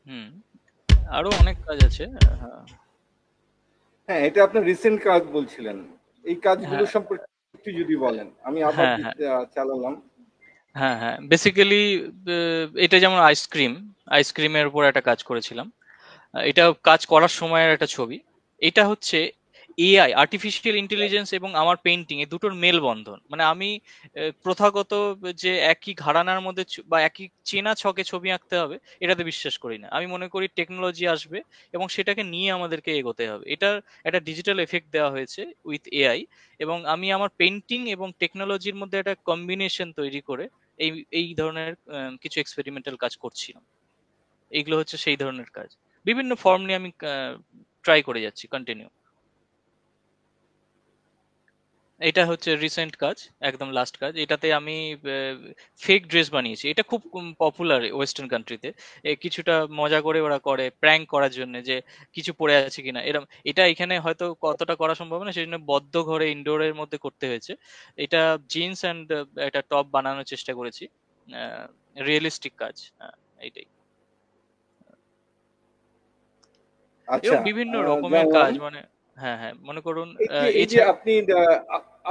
হুম, আরো অনেক কাজ আছে। হ্যাঁ, হ্যাঁ, এটা আপনার রিসেন্ট কাজ বলছিলেন। এই কাজগুলো হ্যাঁ, সম্পর্কে একটু যদি বলেন, আমি আবার হ্যাঁ, হ্যাঁ, চালালাম। হ্যাঁ, হ্যাঁ, বেসিক্যালি এটা যেমন আইসক্রিমের উপর একটা কাজ করেছিলাম। এটা কাজ করার সময়ের একটা ছবি। এটা হচ্ছে এআই, আর্টিফিশিয়াল ইন্টেলিজেন্স, এবং আমার পেন্টিং এই দুটোর মেলবন্ধন। মানে আমি প্রথাগত যে একই ঘরানার মধ্যে বা একই চেনা ছকে ছবি আঁকতে হবে, এটাতে বিশ্বাস করি না। আমি মনে করি টেকনোলজি আসবে এবং সেটাকে নিয়ে আমাদেরকে এগোতে হবে। এটার একটা ডিজিটাল এফেক্ট দেওয়া হয়েছে উইথ এআই, এবং আমি আমার পেন্টিং এবং টেকনোলজির মধ্যে একটা কম্বিনেশন তৈরি করে এই এই ধরনের কিছু এক্সপেরিমেন্টাল কাজ করছিলাম। এইগুলো হচ্ছে সেই ধরনের কাজ। বিভিন্ন ফর্ম নিয়ে আমি ট্রাই করে যাচ্ছি কন্টিনিউ। এটা হচ্ছে রিসেন্ট কাজ, একদম লাস্ট কাজ। এটাতে আমি ফেক ড্রেস বানিয়েছি। এটা খুব পপুলার ওয়েস্টার্ন কান্ট্রিতে। কিছুটা মজা করে ওরা করে প্র্যাঙ্ক করার জন্য, যে কিছু পড়ে আছে কিনা এরকম। এটা এখানে হয়তো কতটা করা সম্ভব না, সেই জন্য বদ্ধ ঘরে ইনডোরের মধ্যে করতে হয়েছে। এটা জিন্স অ্যান্ড একটা টপ বানানোর চেষ্টা করেছি। রিয়েলিস্টিক কাজ। এইটাই। এবং আচ্ছা, বিভিন্ন রকমের জানলাম। কাজ, মানে হ্যাঁ, হ্যাঁ, মনে করুন এই যে এছাড়া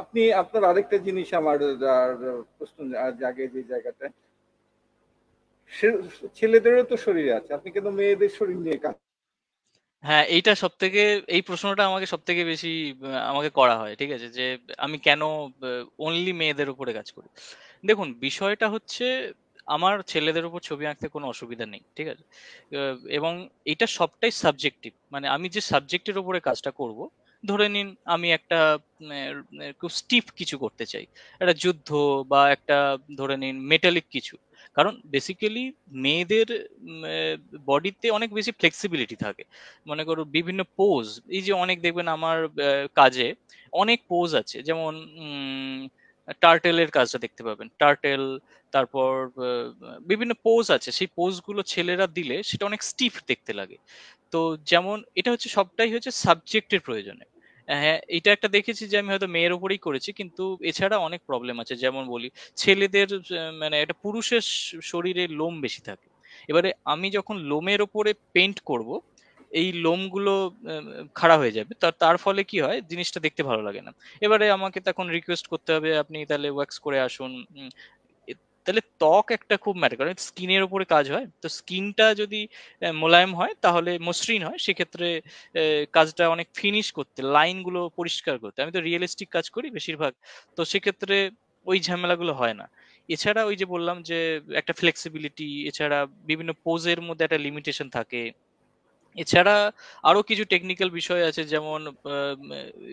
আপনি আপনার আরেকটা জিনিস আমার প্রশ্ন জাগে যে জায়গাটায়, ছেলেদেরও তো শরীর আছে, আপনি কিন্তু মেয়েদের শরীর নিয়ে কাজ। হ্যাঁ, এইটা সবথেকে, এই প্রশ্নটা আমাকে সবথেকে বেশি আমাকে করা হয়, ঠিক আছে? যে আমি কেন অনলি মেয়েদের উপরে কাজ করি। দেখুন, বিষয়টা হচ্ছে আমার ছেলেদের উপর ছবি আঁকতে কোনো অসুবিধা নেই, ঠিক আছে? এবং এটা সবটাই সাবজেক্টিভ। মানে আমি যে সাবজেক্টের উপরে কাজটা করব, ধরে নিন আমি একটা খুব স্টিফ কিছু করতে চাই, একটা যুদ্ধ বা একটা, ধরে নিন মেটালিক কিছু। কারণ বেসিক্যালি মেয়েদের বডিতে অনেক বেশি ফ্লেক্সিবিলিটি থাকে। মনে করো বিভিন্ন পোজ, এই যে অনেক দেখবেন আমার কাজে অনেক পোজ আছে, যেমন টার্টেলের কাজটা দেখতে পাবেন, টার্টেল। তারপর বিভিন্ন পোজ আছে, সেই পোজ গুলো ছেলেরা দিলে সেটা অনেক স্টিফ দেখতে লাগে। তো যেমন এটা হচ্ছে সবটাই হচ্ছে সাবজেক্টের প্রয়োজনে। হ্যাঁ, এটা একটা দেখেছি যে আমি হয়তো মেয়ের উপরেই করেছি, কিন্তু এছাড়া অনেক প্রবলেম আছে। যেমন বলি, ছেলেদের মানে একটা পুরুষের শরীরে লোম বেশি থাকে। এবারে আমি যখন লোমের ওপরে পেইন্ট করব, এই লোমগুলো খাড়া হয়ে যাবে, তার ফলে কি হয়, জিনিসটা দেখতে ভালো লাগে না। এবারে আমাকে তখন রিকোয়েস্ট করতে হবে, আপনি তাহলে ওয়্যাক্স করে আসুন। তাহলে ত্বক একটা খুব ম্যাটার করে, স্কিনের উপরে কাজ হয়। তো স্কিনটা যদি মোলায়েম হয়, তাহলে মসৃণ হয়, সেক্ষেত্রে কাজটা অনেক ফিনিশ করতে, লাইনগুলো পরিষ্কার করতে, আমি তো রিয়েলিস্টিক কাজ করি বেশিরভাগ। তো সেক্ষেত্রে ওই ঝামেলাগুলো হয় না। এছাড়া ওই যে বললাম যে একটা ফ্লেক্সিবিলিটি, এছাড়া বিভিন্ন পোজের মধ্যে একটা লিমিটেশন থাকে। এছাড়া আরো কিছু টেকনিক্যাল বিষয় আছে, যেমন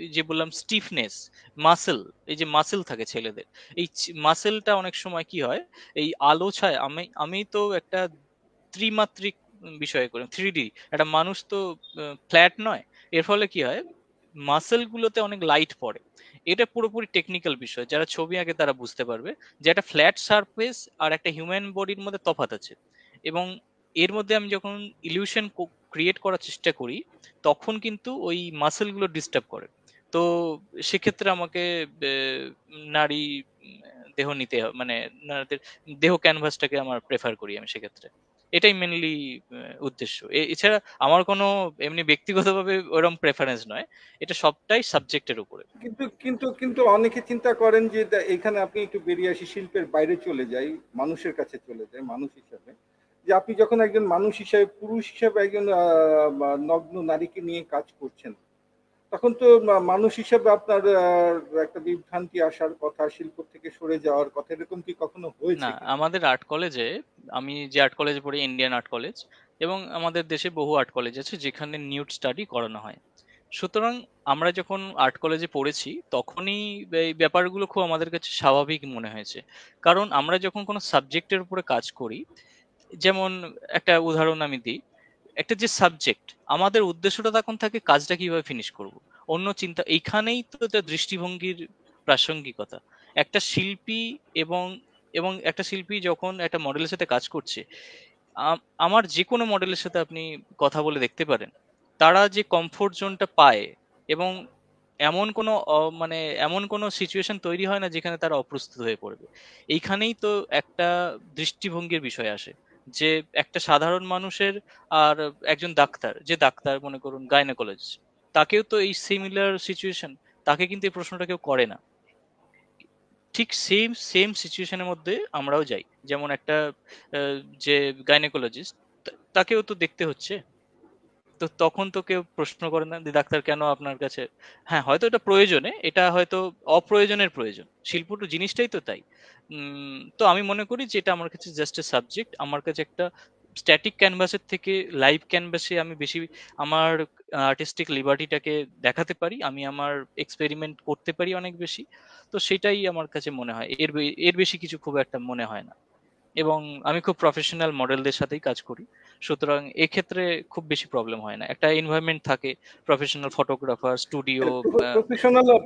এই যে বললাম স্টিফনেস, মাসেল। এই যে মাসেল থাকে ছেলেদের, এই মাসেলটা অনেক সময় কি হয়, এই আলো ছায়, আমি আমি তো একটা ত্রিমাত্রিক বিষয় করি, 3D। একটা মানুষ তো ফ্ল্যাট নয়। এর ফলে কি হয়, মাসেল গুলোতে অনেক লাইট পড়ে। এটা পুরোপুরি টেকনিক্যাল বিষয়, যারা ছবি আঁকে তারা বুঝতে পারবে যে একটা ফ্ল্যাট সারফেস আর একটা হিউম্যান বডির মধ্যে তফাৎ আছে। এবং এর মধ্যে আমি যখন ইলিউশন ক্রিয়েট করার চেষ্টা করি, তখন কিন্তু ওই মাসেল গুলো ডিস্টার্ব করে। তো সেক্ষেত্রে আমাকে নারী দেহ নিতে হবে, মানে নারীদের দেহ ক্যানভাসটাকে আমার প্রেফার করি আমি সেক্ষেত্রে। এটাই মেনলি উদ্দেশ্য। এছাড়া আমার কোনো এমনি ব্যক্তিগতভাবে ওরকম প্রেফারেন্স নয়। এটা সবটাই সাবজেক্টের উপরে। কিন্তু কিন্তু কিন্তু অনেকে চিন্তা করেন যে এখানে আপনি একটু বেরিয়ে আসি, শিল্পের বাইরে চলে যাই, মানুষের কাছে চলে যাই, মানুষ হিসাবে। যে আপনি যখন একজন মানুষ হিসাবে, পুরুষ হিসাবে একজন নগ্ন নারীকে নিয়ে কাজ করছেন, তখন তো মানুষ হিসেবে আপনার একটা বিভ্রান্তি আসার কথা, শিল্প থেকে সরে যাওয়ার কথা, এরকম কি কখনো হয়েছে না, কিনা? আমাদের আর্ট কলেজে, আমি যে আর্ট কলেজে পড়ি ইন্ডিয়ান আর্ট কলেজ, এবং আমাদের দেশে বহু আর্ট কলেজ আছে যেখানে নিউড স্টাডি করানো হয়। সুতরাং আমরা যখন আর্ট কলেজে পড়েছি তখনই এই ব্যাপারগুলো খুব আমাদের কাছে স্বাভাবিক মনে হয়েছে। কারণ আমরা যখন কোনো সাবজেক্টের উপরে কাজ করি, যেমন একটা উদাহরণ আমি দিই, একটা যে সাবজেক্ট, আমাদের উদ্দেশ্যটা তখন থাকে কাজটা কিভাবে ফিনিশ করব, অন্য চিন্তা এইখানেই তো এটা দৃষ্টিভঙ্গির প্রাসঙ্গিকতা। একটা শিল্পী এবং এবং একটা শিল্পী যখন একটা মডেলের সাথে কাজ করছে, আমার যে কোনো মডেলের সাথে আপনি কথা বলে দেখতে পারেন, তারা যে কমফোর্ট জোনটা পায়, এবং এমন কোনো মানে এমন কোনো সিচুয়েশন তৈরি হয় না যেখানে তারা অপ্রস্তুত হয়ে পড়বে। এইখানেই তো একটা দৃষ্টিভঙ্গির বিষয় আসে, যে একটা সাধারণ মানুষের আর একজন ডাক্তার, যে ডাক্তার মনে করুন গাইনোকোলজিস্ট, তাকেও তো এই সিমিলার সিচুয়েশন, তাকে কিন্তু এই প্রশ্নটা কেউ করে না। ঠিক সেম সেম সিচুয়েশনের মধ্যে আমরাও যাই, যেমন একটা যে গাইনোকোলজিস্ট, তাকেও তো দেখতে হচ্ছে। তো তখন তো কেউ প্রশ্ন করে না যে ডাক্তার কেন আপনার কাছে, হ্যাঁ হয়তো এটা প্রয়োজনে, এটা হয়তো অপ্রয়োজনের প্রয়োজন, শিল্পটা জিনিসটাই তো তাই। তো আমি মনে করি যে এটা আমার কাছে জাস্ট এ সাবজেক্ট, আমার কাছে একটা স্ট্যাটিক ক্যানভাসের থেকে লাইভ ক্যানভাসে আমি বেশি আমার আর্টিস্টিক লিবার্টিটাকে দেখাতে পারি, আমি আমার এক্সপেরিমেন্ট করতে পারি অনেক বেশি। তো সেটাই আমার কাছে মনে হয়, এর বেশি কিছু খুব একটা মনে হয় না। এবং আমি খুব প্রফেশনাল মডেলদের সাথেই কাজ করি, সুতরাং এক্ষেত্রে খুব বেশি প্রবলেম হয় না। একটা এনভায়রনমেন্ট থাকে, professional photographer, studio.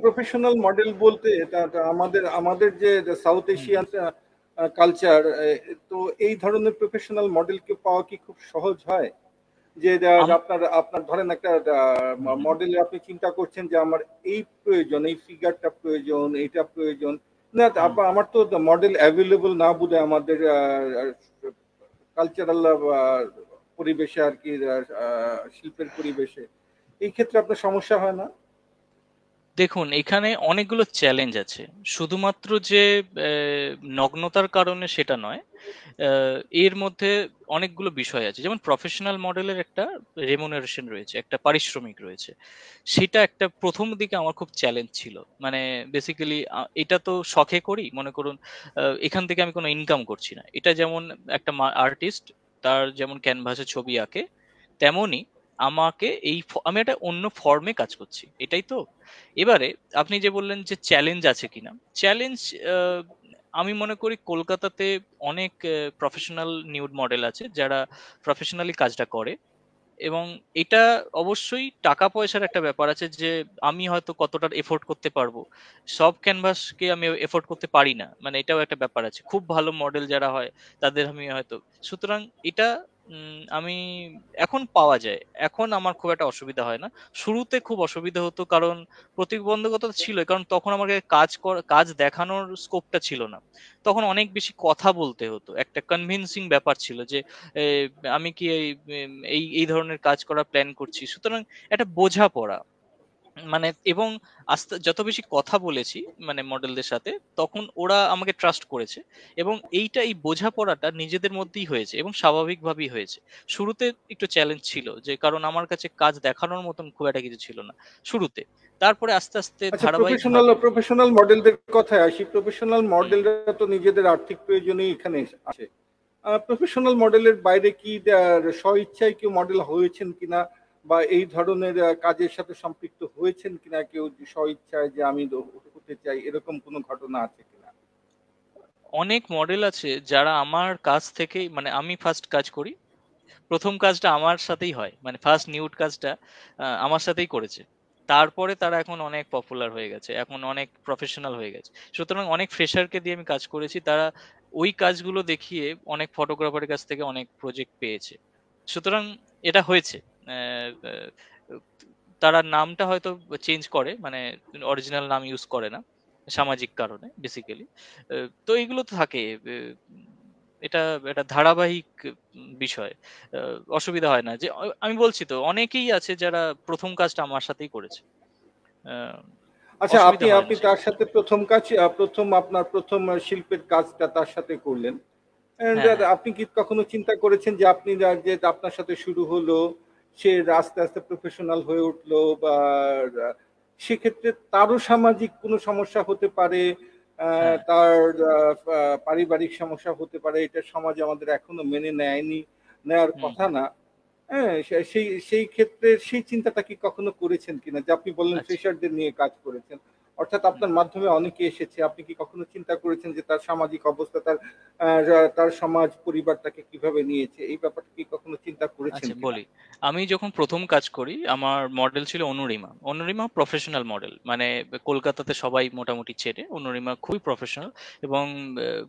Professional model বলতে এটা আমাদের আমাদের যে সাউথ এশিয়ান কালচার, তো এই ধরনের প্রফেশনাল মডেলকে পাওয়া কি খুব সহজ হয়? যে আপনার আপনার ধরেন একটা মডেল আপনি চিন্তা করছেন যে আমার এই প্রয়োজন, এই ফিগারটা প্রয়োজন, এইটা প্রয়োজন না, আমার তো মডেল অ্যাভেলেবল না বোধহয় আমাদের কালচারাল পরিবেশে আর কি, শিল্পের পরিবেশে। এই ক্ষেত্রে আপনার সমস্যা হয় না? দেখুন, এখানে অনেকগুলো চ্যালেঞ্জ আছে, শুধুমাত্র যে নগ্নতার কারণে সেটা নয়। এর মধ্যে অনেকগুলো বিষয় আছে, যেমন প্রফেশনাল মডেলের একটা রেমুনারেশন রয়েছে, একটা পারিশ্রমিক রয়েছে। সেটা একটা প্রথম দিকে আমার খুব চ্যালেঞ্জ ছিল, মানে বেসিক্যালি এটা তো শখে করি, মনে করুন এখান থেকে আমি কোনো ইনকাম করছি না। এটা যেমন একটা আর্টিস্ট, তার যেমন ক্যানভাসে ছবি আঁকে, তেমনি আমাকে আমি একটা অন্য ফর্মে কাজ করছি, এটাই তো। এবারে আপনি যে বললেন যে চ্যালেঞ্জ আছে কিনা, চ্যালেঞ্জ, আমি মনে করি কলকাতাতে অনেক প্রফেশনাল নিউড মডেল আছে যারা প্রফেশনালি কাজটা করে, এবং এটা অবশ্যই টাকা পয়সার একটা ব্যাপার আছে, যে আমি হয়তো কতটা এফোর্ড করতে পারবো, সব ক্যানভাসকে আমি এফোর্ড করতে পারি না, মানে এটাও একটা ব্যাপার আছে। খুব ভালো মডেল যারা হয় তাদের আমি হয়তো, সুতরাং এটা আমি এখন পাওয়া যায়, এখন আমার খুব একটা অসুবিধা হয় না। শুরুতে খুব অসুবিধা হতো, কারণ প্রতিবন্ধকতা ছিল, কারণ তখন আমাকে কাজ দেখানোর স্কোপটা ছিল না। তখন অনেক বেশি কথা বলতে হতো, একটা কনভিন্সিং ব্যাপার ছিল যে এ, আমি কি এই এই ধরনের কাজ করার প্ল্যান করছি, সুতরাং একটা বোঝাপড়া, মানে, এবং যত বেশি কথা বলেছি মানে মডেলদের সাথে, তখন ওরা আমাকে ট্রাস্ট করেছে, এবং এই বোঝাপড়াটা নিজেদের মধ্যেই হয়েছে এবং স্বাভাবিকভাবেই হয়েছে। শুরুতে একটু চ্যালেঞ্জ ছিল, যে কারণ আমার কাছে কাজ দেখানোর মতন খুব একটা কিছু ছিল না শুরুতে। তারপরে আস্তে আস্তে আচ্ছা, ধারাবাহিক প্রফেশনাল ভাবে। প্রফেশনাল মডেলদের কথায় আসি। প্রফেশনাল হুম। মডেলরা তো নিজেদের আর্থিক প্রয়োজনেই এখানে আসে। প্রফেশনাল মডেলের বাইরে কি স্বইচ্ছায় কেউ মডেল হয়েছেন কিনা, বা এই ধরনের কাজের সাথে সম্পৃক্ত হয়েছেন কিনা কেউ স্বইচ্ছায়, যে আমি হতে চাই, এরকম কোনো ঘটনা আছে কিনা? অনেক মডেল আছে যারা আমার কাছ থেকেই, মানে আমি ফার্স্ট কাজ করি, প্রথম কাজটা আমার সাথেই হয়, মানে ফার্স্ট নিউড কাজটা আমার সাথেই করেছে। তারপরে তারা এখন অনেক পপুলার হয়ে গেছে, এখন অনেক প্রফেশনাল হয়ে গেছে। সুতরাং অনেক ফ্রেশারকে দিয়ে আমি কাজ করেছি, তারা ওই কাজগুলো দেখিয়ে অনেক ফটোগ্রাফারের কাছ থেকে অনেক প্রজেক্ট পেয়েছে। সুতরাং এটা হয়েছে। আহ, আহ, তারা নামটা হয়তো চেঞ্জ করে, মানে অরিজিনাল নাম ইউজ করে না, সামাজিক কারণে বেসিক্যালি। তো এগুলো তো থাকে। এটা একটা ধারাবাহিক বিষয়। অসুবিধা হয় না, যে আমি বলছি তো অনেকেই আছে যারা প্রথম কাজটা আমার সাথেই করেছে। আহ, আচ্ছা, অসুবিধা আপনি হয় না আপনি তার সেক্ষেত্রে। সাথে প্রথম কাজ, আপনার প্রথম শিল্পের কাজটা তার সাথে করলেন। হ্যাঁ, হ্যাঁ। আপনি কি কখনো চিন্তা করেছেন যে আপনি যে আপনার সাথে শুরু হলো, সে আস্তে আস্তে প্রফেশনাল হয়ে উঠলো, বা সেক্ষেত্রে তারও সামাজিক কোনো সমস্যা হতে পারে, হ্যাঁ তার পারিবারিক সমস্যা হতে পারে, এটা সমাজ আমাদের এখনো মেনে নেয়নি, নেওয়ার হুম কথা হুম না। হ্যাঁ, সেই সেই ক্ষেত্রে সেই চিন্তাটা কি কখনো করেছেন কিনা, যে আপনি বললেন আচ্ছা ফ্রেশারদের নিয়ে কাজ করেছেন, অর্থাৎ হুম আপনার মাধ্যমে অনেকে এসেছে, আপনি কি কখনো চিন্তা করেছেন যে তার সামাজিক অবস্থা, তার সমাজ পরিবার তাকে কিভাবে নিয়েছে, এই ব্যাপারটা কি কখনো চিন্তা করেছেন আচ্ছা কিনা? বলি, আমি যখন প্রথম কাজ করি আমার মডেল ছিল অনুরিমা। অনুরিমা প্রফেশনাল মডেল, মানে কলকাতাতে সবাই মোটামুটি চেনে। অনুরিমা খুবই প্রফেশনাল এবং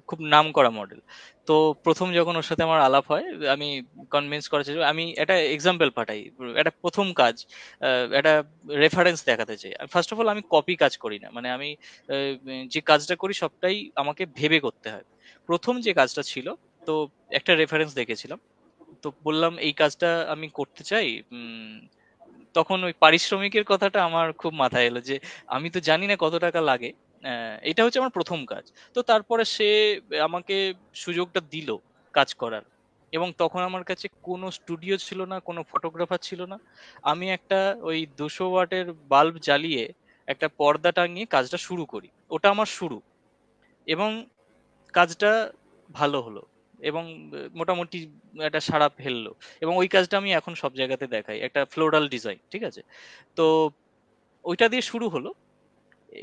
খুব নাম করা মডেল। তো প্রথম যখন ওর সাথে আমার আলাপ হয়, আমি কনভিন্স করার চেষ্টা করি। আমি একটা এক্সাম্পল পাঠাই, একটা প্রথম কাজ, একটা রেফারেন্স দেখাতে চাই। ফার্স্ট অফ অল আমি কপি কাজ করি না, মানে আমি যে কাজটা করি সবটাই আমাকে ভেবে করতে হয়। প্রথম যে কাজটা ছিল, তো একটা রেফারেন্স দেখেছিলাম, তো বললাম এই কাজটা আমি করতে চাই। তখন ওই পারিশ্রমিকের কথাটা আমার খুব মাথায় এলো যে আমি তো জানি না কত টাকা লাগে। এটা হচ্ছে আমার প্রথম কাজ। তো তারপরে সে আমাকে সুযোগটা দিল কাজ করার, এবং তখন আমার কাছে কোনো স্টুডিও ছিল না, কোনো ফটোগ্রাফার ছিল না। আমি একটা ওই 200 ওয়াটের বাল্ব জ্বালিয়ে একটা পর্দা টাঙিয়ে কাজটা শুরু করি। ওটা আমার শুরু, এবং কাজটা ভালো হলো, এবং মোটামুটি একটা সাড়া ফেললো। এবং ওই কাজটা আমি এখন সব জায়গাতে দেখাই, একটা ফ্লোরাল ডিজাইন, ঠিক আছে? তো ওইটা দিয়ে শুরু হলো।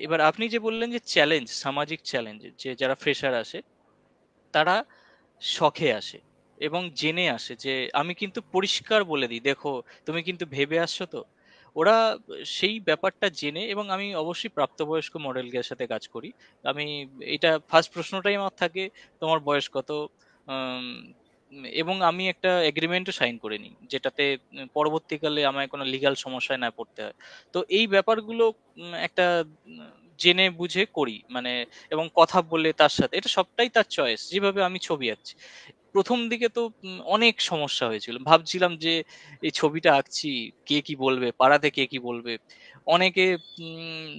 এবার আপনি যে বললেন যে চ্যালেঞ্জ, সামাজিক চ্যালেঞ্জ, যে যারা ফ্রেশার আসে তারা শখে আসে এবং জেনে আসে যে আমি কিন্তু পরিষ্কার বলে দিই, দেখো তুমি কিন্তু ভেবে আসছো তো। ওরা সেই ব্যাপারটা জেনে, এবং আমি অবশ্যই প্রাপ্তবয়স্ক মডেলদের সাথে কাজ করি। আমি, এটা ফার্স্ট প্রশ্নটাই আমার থাকে, তোমার বয়স কত? উম, এবং আমি একটা এগ্রিমেন্টও সাইন করে নিই, যেটাতে পরবর্তীকালে আমায় কোনো লিগ্যাল সমস্যায় না পড়তে হয়। তো এই ব্যাপারগুলো একটা জেনে বুঝে করি, মানে এবং কথা বলে তার সাথে, এটা সবটাই তার চয়েস, যেভাবে আমি ছবি আঁকছি। প্রথম দিকে তো অনেক সমস্যা হয়েছিল, ভাবছিলাম যে এই ছবিটা আঁকছি, কে কি বলবে, পাড়াতে কে কি বলবে। অনেকে উম,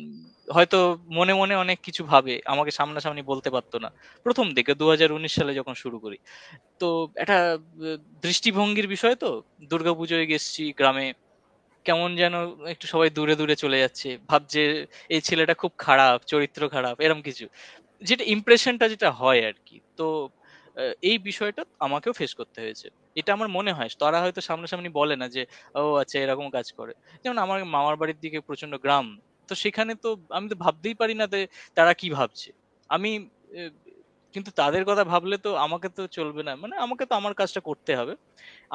হয়তো মনে মনে অনেক কিছু ভাবে, আমাকে সামনাসামনি বলতে পারতো না। প্রথম দিকে 2019 সালে যখন শুরু করি, তো একটা দৃষ্টিভঙ্গির বিষয় তো। দুর্গাপুজোয় গেছি গ্রামে, কেমন যেন একটু সবাই দূরে দূরে চলে যাচ্ছে, ভাবছে এই ছেলেটা খুব খারাপ, চরিত্র খারাপ, এরম কিছু, যেটা ইমপ্রেশনটা যেটা হয় আর কি। তো এই বিষয়টা আমাকেও ফেস করতে হয়েছে। এটা আমার মনে হয় তারা হয়তো সামনাসামনি বলে না যে ও আচ্ছা এরকম কাজ করে। যেমন আমার মামার বাড়ির দিকে প্রচন্ড গ্রাম, তো সেখানে তো আমি তো ভাবতেই পারি না যে তারা কি ভাবছে। আমি আহ, কিন্তু তাদের কথা ভাবলে তো আমাকে তো চলবে না, মানে আমাকে তো আমার কাজটা করতে হবে।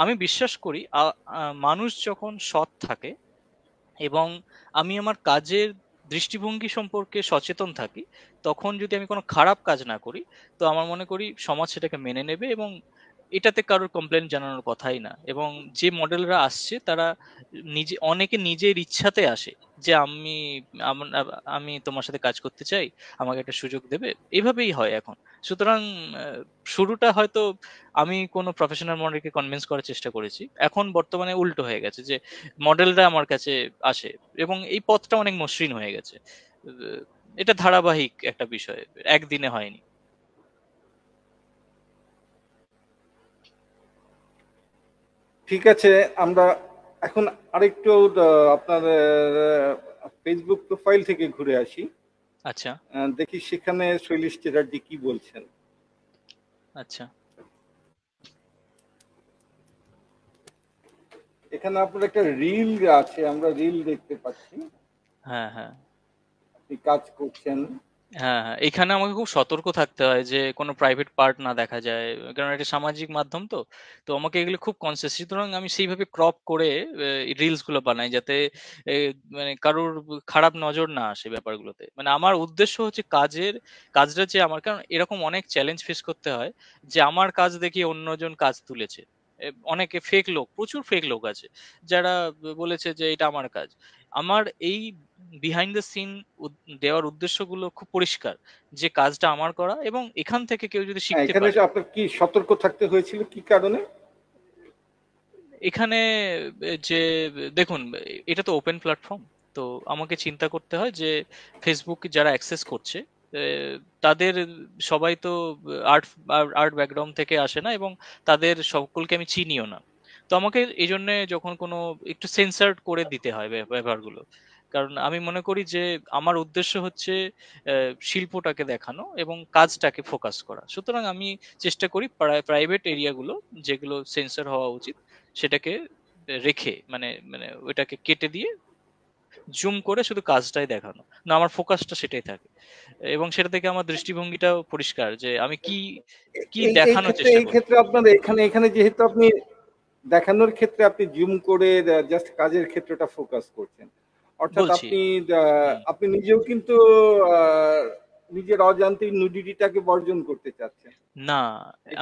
আমি বিশ্বাস করি মানুষ যখন সৎ থাকে এবং আমি আমার কাজের দৃষ্টিভঙ্গি সম্পর্কে সচেতন থাকি, তখন যদি আমি কোনো খারাপ কাজ না করি, তো আমার মনে করি সমাজ সেটাকে মেনে নেবে, এবং এটাতে কারোর কমপ্লেন জানানোর কথাই না। এবং যে মডেলরা আসছে তারা অনেকে নিজের ইচ্ছাতে আসে, যে আমি তোমার সাথে কাজ করতে চাই, আমাকে একটা সুযোগ দেবে, এভাবেই হয় এখন। সুতরাং আহ, শুরুটা হয়তো আমি কোনো প্রফেশনাল মডেলকে কনভিন্স করার চেষ্টা করেছি, এখন বর্তমানে উল্টো হয়ে গেছে যে মডেলরা আমার কাছে আসে, এবং এই পথটা অনেক মসৃণ হয়ে গেছে। আহ, এটা ধারাবাহিক একটা বিষয়, একদিনে হয়নি। ঠিক আছে, আমরা এখন আরেকটু আপনার ফেসবুক প্রোফাইল থেকে ঘুরে আসি, আচ্ছা দেখি সেখানে শৈলেশ চ্যাটার্জি কি বলছেন। আচ্ছা। এখানে আপনার একটা রিল আছে, আমরা রিল দেখতে পাচ্ছি, হ্যাঁ হ্যাঁ আপনি কাজ করছেন। হ্যাঁ হ্যাঁ, এখানে আমাকে খুব সতর্ক থাকতে হয় যে কোনো প্রাইভেট পার্ট না দেখা যায়, কারণ এটা সামাজিক মাধ্যম তো। তো আমাকে এগুলো খুব কনসিয়াস, সুতরাং আমি সেইভাবে ক্রপ করে রিলস গুলো বানাই, যাতে এ, মানে কারোর খারাপ নজর না আসে ব্যাপারগুলোতে। মানে আমার উদ্দেশ্য হচ্ছে কাজটা যে আমার, কারণ এরকম অনেক চ্যালেঞ্জ ফেস করতে হয় যে আমার কাজ দেখি অন্যজন কাজ তুলেছে। অনেকে ফেক লোক, প্রচুর ফেক লোক আছে যারা বলেছে যে এটা আমার কাজ। আমার এই বিহাইন্ড দ্য সিন দেওয়ার উদ্দেশ্যগুলো খুব পরিষ্কার, যে কাজটা আমার করা, এবং এখান থেকে কেউ যদি হ্যাঁ, শিখতে এখানে পারে। আপনার কি সতর্ক থাকতে হয়েছিল, কি কারণে? এখানে যে দেখুন, এটা তো ওপেন প্ল্যাটফর্ম, তো আমাকে চিন্তা করতে হয় যে ফেসবুক যারা অ্যাক্সেস করছে, তাদের সবাই তো আর্ট আর্ট ব্যাকগ্রাউন্ড থেকে আসে না, এবং তাদের সকলকে আমি চিনিও না। তো আমাকে এই জন্য যখন কোনো একটু সেন্সার্ড করে দিতে হয় ব্যাপারগুলো, কারণ আমি মনে করি যে আমার উদ্দেশ্য হচ্ছে শিল্পটাকে দেখানো এবং কাজটাকে ফোকাস করা। সুতরাং আমি চেষ্টা করি প্রাইভেট এরিয়াগুলো যেগুলো সেন্সর হওয়া উচিত সেটাকে রেখে, মানে মানে ওইটাকে কেটে দিয়ে জুম করে শুধু কাজটাই দেখানো, না আমার ফোকাসটা সেটাই থাকে এবং সেটা থেকে আমার দৃষ্টিভঙ্গিটাও পরিষ্কার যে আমি কি কি এই এই দেখানোর ক্ষেত্রে চেষ্টা এই করছি। ক্ষেত্রে আপনার এখানে এখানে যেহেতু আপনি দেখানোর ক্ষেত্রে আপনি জুম করে জাস্ট কাজের ক্ষেত্রটা ফোকাস করছেন, অর্থাৎ বলছি আপনি হুম, আপনি নিজেও কিন্তু নিজের অজান্তেই নুডিটিটাকে বর্জন করতে চাচ্ছেন, না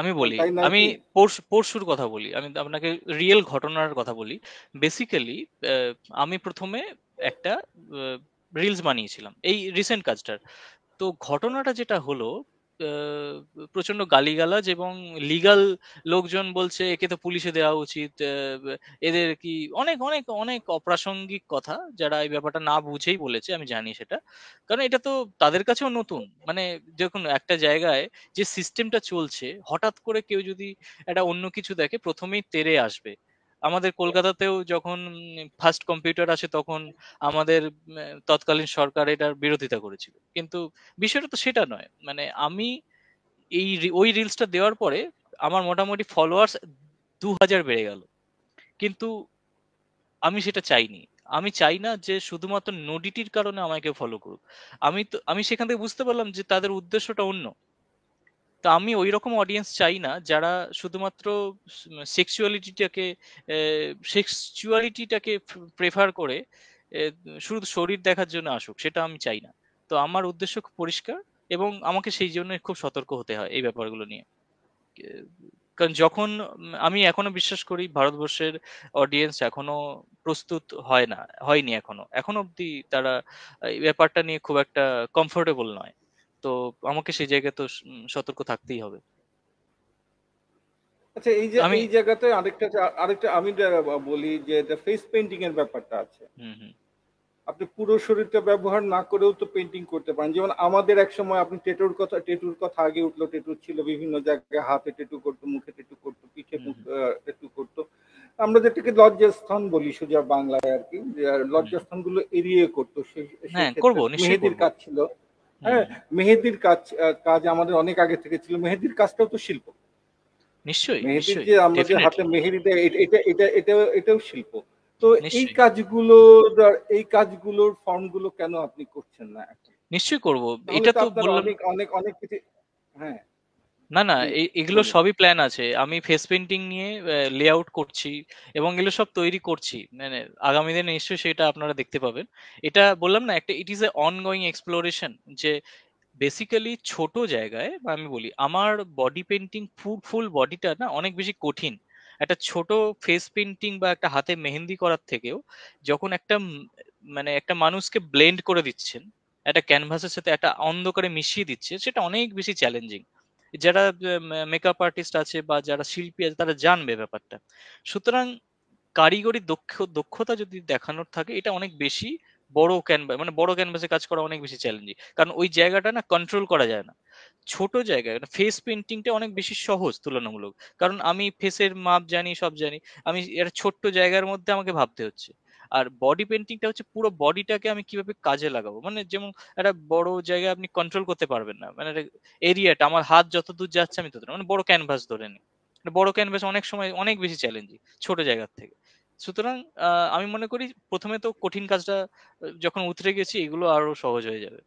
আমি বলি, তাই নয় আমি কি? পরশুর কথা বলি, আমি আপনাকে রিয়েল ঘটনার কথা বলি। বেসিক্যালি আমি প্রথমে একটা রিলস বানিয়েছিলাম এই রিসেন্ট কাজটার। তো ঘটনাটা যেটা হলো, আহ, প্রচন্ড গালিগালাজ এবং লিগ্যাল লোকজন বলছে একে তো পুলিশে দেওয়া উচিত, এদের কি অনেক অনেক অনেক অপ্রাসঙ্গিক কথা যারা এই ব্যাপারটা না বুঝেই বলেছে, আমি জানি সেটা। কারণ এটা তো তাদের কাছেও নতুন, মানে দেখুন একটা জায়গায় যে সিস্টেমটা চলছে হঠাৎ করে কেউ যদি একটা অন্য কিছু দেখে প্রথমেই তেড়ে আসবে। আমাদের কলকাতাতেও যখন ফার্স্ট কম্পিউটার আসে তখন আমাদের তৎকালীন সরকার এটার বিরোধিতা করেছিল, কিন্তু বিষয়টা তো সেটা নয়। মানে আমি ওই রিলসটা দেওয়ার পরে আমার মোটামুটি ফলোয়ার্স 2000 বেড়ে গেল, কিন্তু আমি সেটা চাইনি। আমি চাই না যে শুধুমাত্র নডিটির কারণে আমাকে ফলো করুক। আমি সেখান থেকে বুঝতে পারলাম যে তাদের উদ্দেশ্যটা অন্য। তো আমি ওই রকম অডিয়েন্স চাই না যারা শুধুমাত্র সেক্সুয়ালিটিটাকে সেক্সুয়ালিটিটাকে প্রেফার করে আহ, শুধু শরীর দেখার জন্য আসুক, সেটা আমি চাই না। তো আমার উদ্দেশ্য খুব পরিষ্কার এবং আমাকে সেই জন্য খুব সতর্ক হতে হয় এই ব্যাপারগুলো নিয়ে। আহ, কারণ যখন আমি এখনো বিশ্বাস করি ভারতবর্ষের অডিয়েন্স এখনো প্রস্তুত হয়নি এখনো অব্দি তারা এই ব্যাপারটা নিয়ে খুব একটা কমফোর্টেবল নয়। তো আমাকে সেই জায়গায় তো সতর্ক থাকতেই হবে। আচ্ছা, এই যে আমি এই জায়গাতে আরেকটা আরেকটা আমি বলি যে ফেস পেন্টিং এর ব্যাপারটা আছে। হুম হুম আপনি পুরো শরীরটা ব্যবহার না করেও তো পেন্টিং করতে পারেন, যেমন আমাদের এক সময় আপনি টেটুর কথা আগে উঠলো, টেটু ছিল বিভিন্ন জায়গায়, হাতে টেটু করতো, মুখে টেটু করতো, পিঠে হুম মুখ হুম টেটু করতো। আমরা যেটাকে লজ্জাস্থান বলি সোজা বাংলায় আর কি, যে হুম। লজ্জাস্থান গুলো এড়িয়ে করতো সেই সেই হ্যাঁ ক্ষেত্রে করবো, নিশ্চয়ই মেহেদির করবো। কাজ ছিল। হুম হ্যাঁ, মেহেদির কাজ আমাদের অনেক আগে থেকে ছিল, মেহেদির কাজটাও তো শিল্প। নিশ্চয়ই মেহেদির নিশ্চয়ই যে আমরা যে হাতে ডেফিনেটলি মেহেদি দেয়, এটাও শিল্প। তো এই নিশ্চয়ই কাজগুলো, এই কাজগুলোর ফর্মগুলো কেন আপনি করছেন না এখন? নিশ্চয়ই করবো। তাহলে এটা তো তো আপনার বললাম, অনেক অনেক অনেক কিছু। হ্যাঁ, না না জি, এগুলো বলুন। সবই প্ল্যান আছে। আমি ফেস পেন্টিং নিয়ে লেআউট করছি এবং এগুলো সব তৈরি করছি, মানে আগামী দিনে নিশ্চয়ই সেটা আপনারা দেখতে পাবেন। এটা বললাম না, একটা it is a ongoing exploration, যে বেসিক্যালি ছোট জায়গায় আমি বলি আমার বডি পেন্টিং ফুল বডিটা না অনেক বেশি কঠিন। একটা ছোট ফেস পেন্টিং বা একটা হাতে মেহেন্দি করার থেকেও যখন একটা মানে একটা মানুষকে ব্লেন্ড করে দিচ্ছেন একটা ক্যানভাসের সাথে, একটা অন্ধকারে মিশিয়ে দিচ্ছে, সেটা অনেক বেশি চ্যালেঞ্জিং। যারা মেকআপ আর্টিস্ট আছে বা যারা শিল্পী আছে তারা জানবে ব্যাপারটা। সুতরাং কারিগরি দক্ষতা যদি দেখানোর থাকে, এটা অনেক বেশি বড় ক্যানভাস, মানে বড় ক্যানভাসে কাজ করা অনেক বেশি চ্যালেঞ্জিং, কারণ ওই জায়গাটা না কন্ট্রোল করা যায় না। ছোট জায়গায় ফেস পেন্টিংটা অনেক বেশি সহজ তুলনামূলক, কারণ আমি ফেসের মাপ জানি, সব জানি। আমি একটা ছোট্ট জায়গার মধ্যে আমাকে ভাবতে হচ্ছে। আর বডি পেন্টিংটা হচ্ছে পুরো বডিটাকে আমি কিভাবে কাজে লাগাবো, মানে যেমন একটা বড় জায়গায় আপনি কন্ট্রোল করতে পারবেন না, মানে এরিয়াটা আমার হাত যত দূর যাচ্ছে আমি তত, মানে বড় ক্যানভাস ধরে নিই, বড় ক্যানভাস অনেক সময় অনেক বেশি চ্যালেঞ্জিং ছোট জায়গার থেকে। সুতরাং আমি মনে করি প্রথমে তো কঠিন কাজটা যখন উতরে গেছি এগুলো আরো সহজ হয়ে যাবে।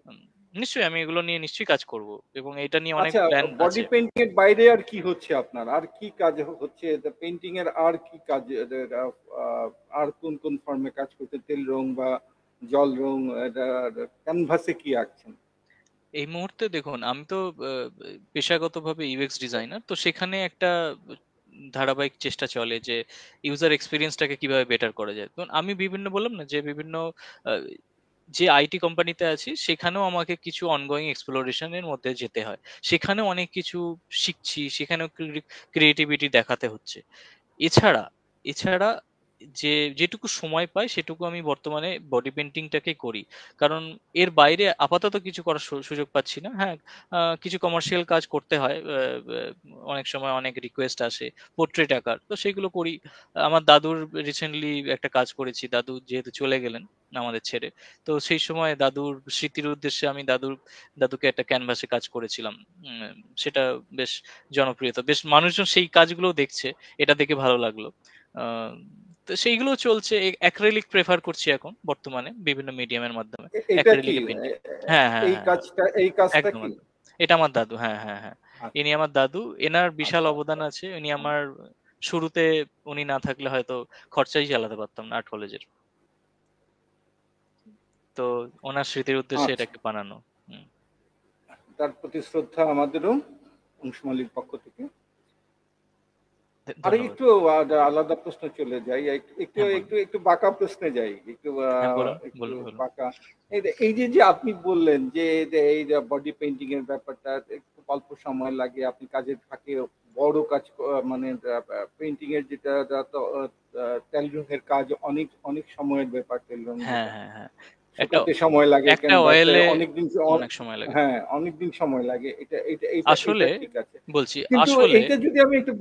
উম, নিশ্চয়ই আমি এগুলো নিয়ে নিশ্চয়ই কাজ করব এবং এটা নিয়ে অনেক আচ্ছা, প্ল্যান বডি আছে। পেন্টিং এর বাইরে আর কি হচ্ছে আপনার, আর কি কাজ হচ্ছে পেন্টিং এর, আর কি কাজ, আর কোন কোন ফর্মে কাজ করতে, তেল রং বা জল রং, ক্যানভাসে কি আঁকছেন? এই মুহূর্তে দেখুন আমি তো পেশাগতভাবে ইউএক্স ডিজাইনার, তো সেখানে একটা ধারাবাহিক চেষ্টা চলে যে ইউজার এক্সপিরিয়েন্সটাকে কিভাবে বেটার করা যায়। ধরুন আমি বিভিন্ন বললাম না যে বিভিন্ন আহ, যে আইটি কোম্পানিতে আছি সেখানেও আমাকে কিছু অনগোয়িং এক্সপ্লোরেশনের মধ্যে যেতে হয়, সেখানেও অনেক কিছু শিখছি, সেখানেও ক্রিয়েটিভিটি দেখাতে হচ্ছে। এছাড়া এছাড়া যে যেটুকু সময় পাই সেটুকু আমি বর্তমানে বডি পেন্টিংটাকে করি, কারণ এর বাইরে আপাতত কিছু করার সুযোগ পাচ্ছি না। হ্যাঁ, কিছু কমার্শিয়াল কাজ করতে হয়, অনেক সময় অনেক রিকোয়েস্ট আসে পোর্ট্রেট আঁকার, তো সেগুলো করি। আমার দাদুর রিসেন্টলি একটা কাজ করেছি, দাদু যেহেতু চলে গেলেন আমাদের ছেড়ে, তো সেই সময় দাদুর স্মৃতির উদ্দেশ্যে আমি দাদুকে একটা ক্যানভাসে কাজ করেছিলাম। সেটা বেশ জনপ্রিয়তা, বেশ মানুষজন সেই কাজগুলো দেখছে, এটা দেখে ভালো লাগলো। আহ, তো সেইগুলো চলছে। অ্যাক্রিলিক প্রেফার করছি এখন বর্তমানে বিভিন্ন মিডিয়ামের মাধ্যমে এটা কি অ্যাক্রিলিকে পেন্টিং। হ্যাঁ হ্যাঁ এই হ্যাঁ হ্যাঁ, কাজটা, এই কাজটা একদম কি? একদম। এটা আমার দাদু, হ্যাঁ হ্যাঁ হ্যাঁ। আচ্ছা ইনি আমার দাদু, এনার বিশাল আচ্ছা অবদান আছে। উনি আমার শুরুতে, উনি না থাকলে হয়তো খরচাই চালাতে পারতাম না আর্ট কলেজের। তো ওনার স্মৃতির উদ্দেশ্যে আচ্ছা, এটাকে বানানো। হুম, তার প্রতি শ্রদ্ধা আমাদেরও অংশমালীর পক্ষ থেকে। আর ধন্যবাদ। একটু আলাদা প্রশ্ন চলে যাই, একটু হ্যাঁ বলুন। একটু একটু বাঁকা প্রশ্নে যাই, একটু হ্যাঁ বলুন একটু বলুন বলুন। বাঁকা। এই যে যে আপনি বললেন যে এই যে বডি পেইন্টিং এর ব্যাপারটা একটু অল্প সময় লাগে, আপনি কাজের ফাঁকে বড় কাজ মানে পেইন্টিং এর যেটা তেল রঙের কাজ অনেক অনেক সময়ের ব্যাপার, তেল রং হ্যাঁ যেটা হ্যাঁ হ্যাঁ। একটা শুকাতে সময় লাগে, একটা ক্যানভাসে অয়েলে অনেকদিন অনেক সময় লাগে। হ্যাঁ অনেকদিন সময় লাগে, এটা এটা এটা এটা আসলে ঠিক আছে। বলছি, কিন্তু আসলে এইটা যদি আমি একটু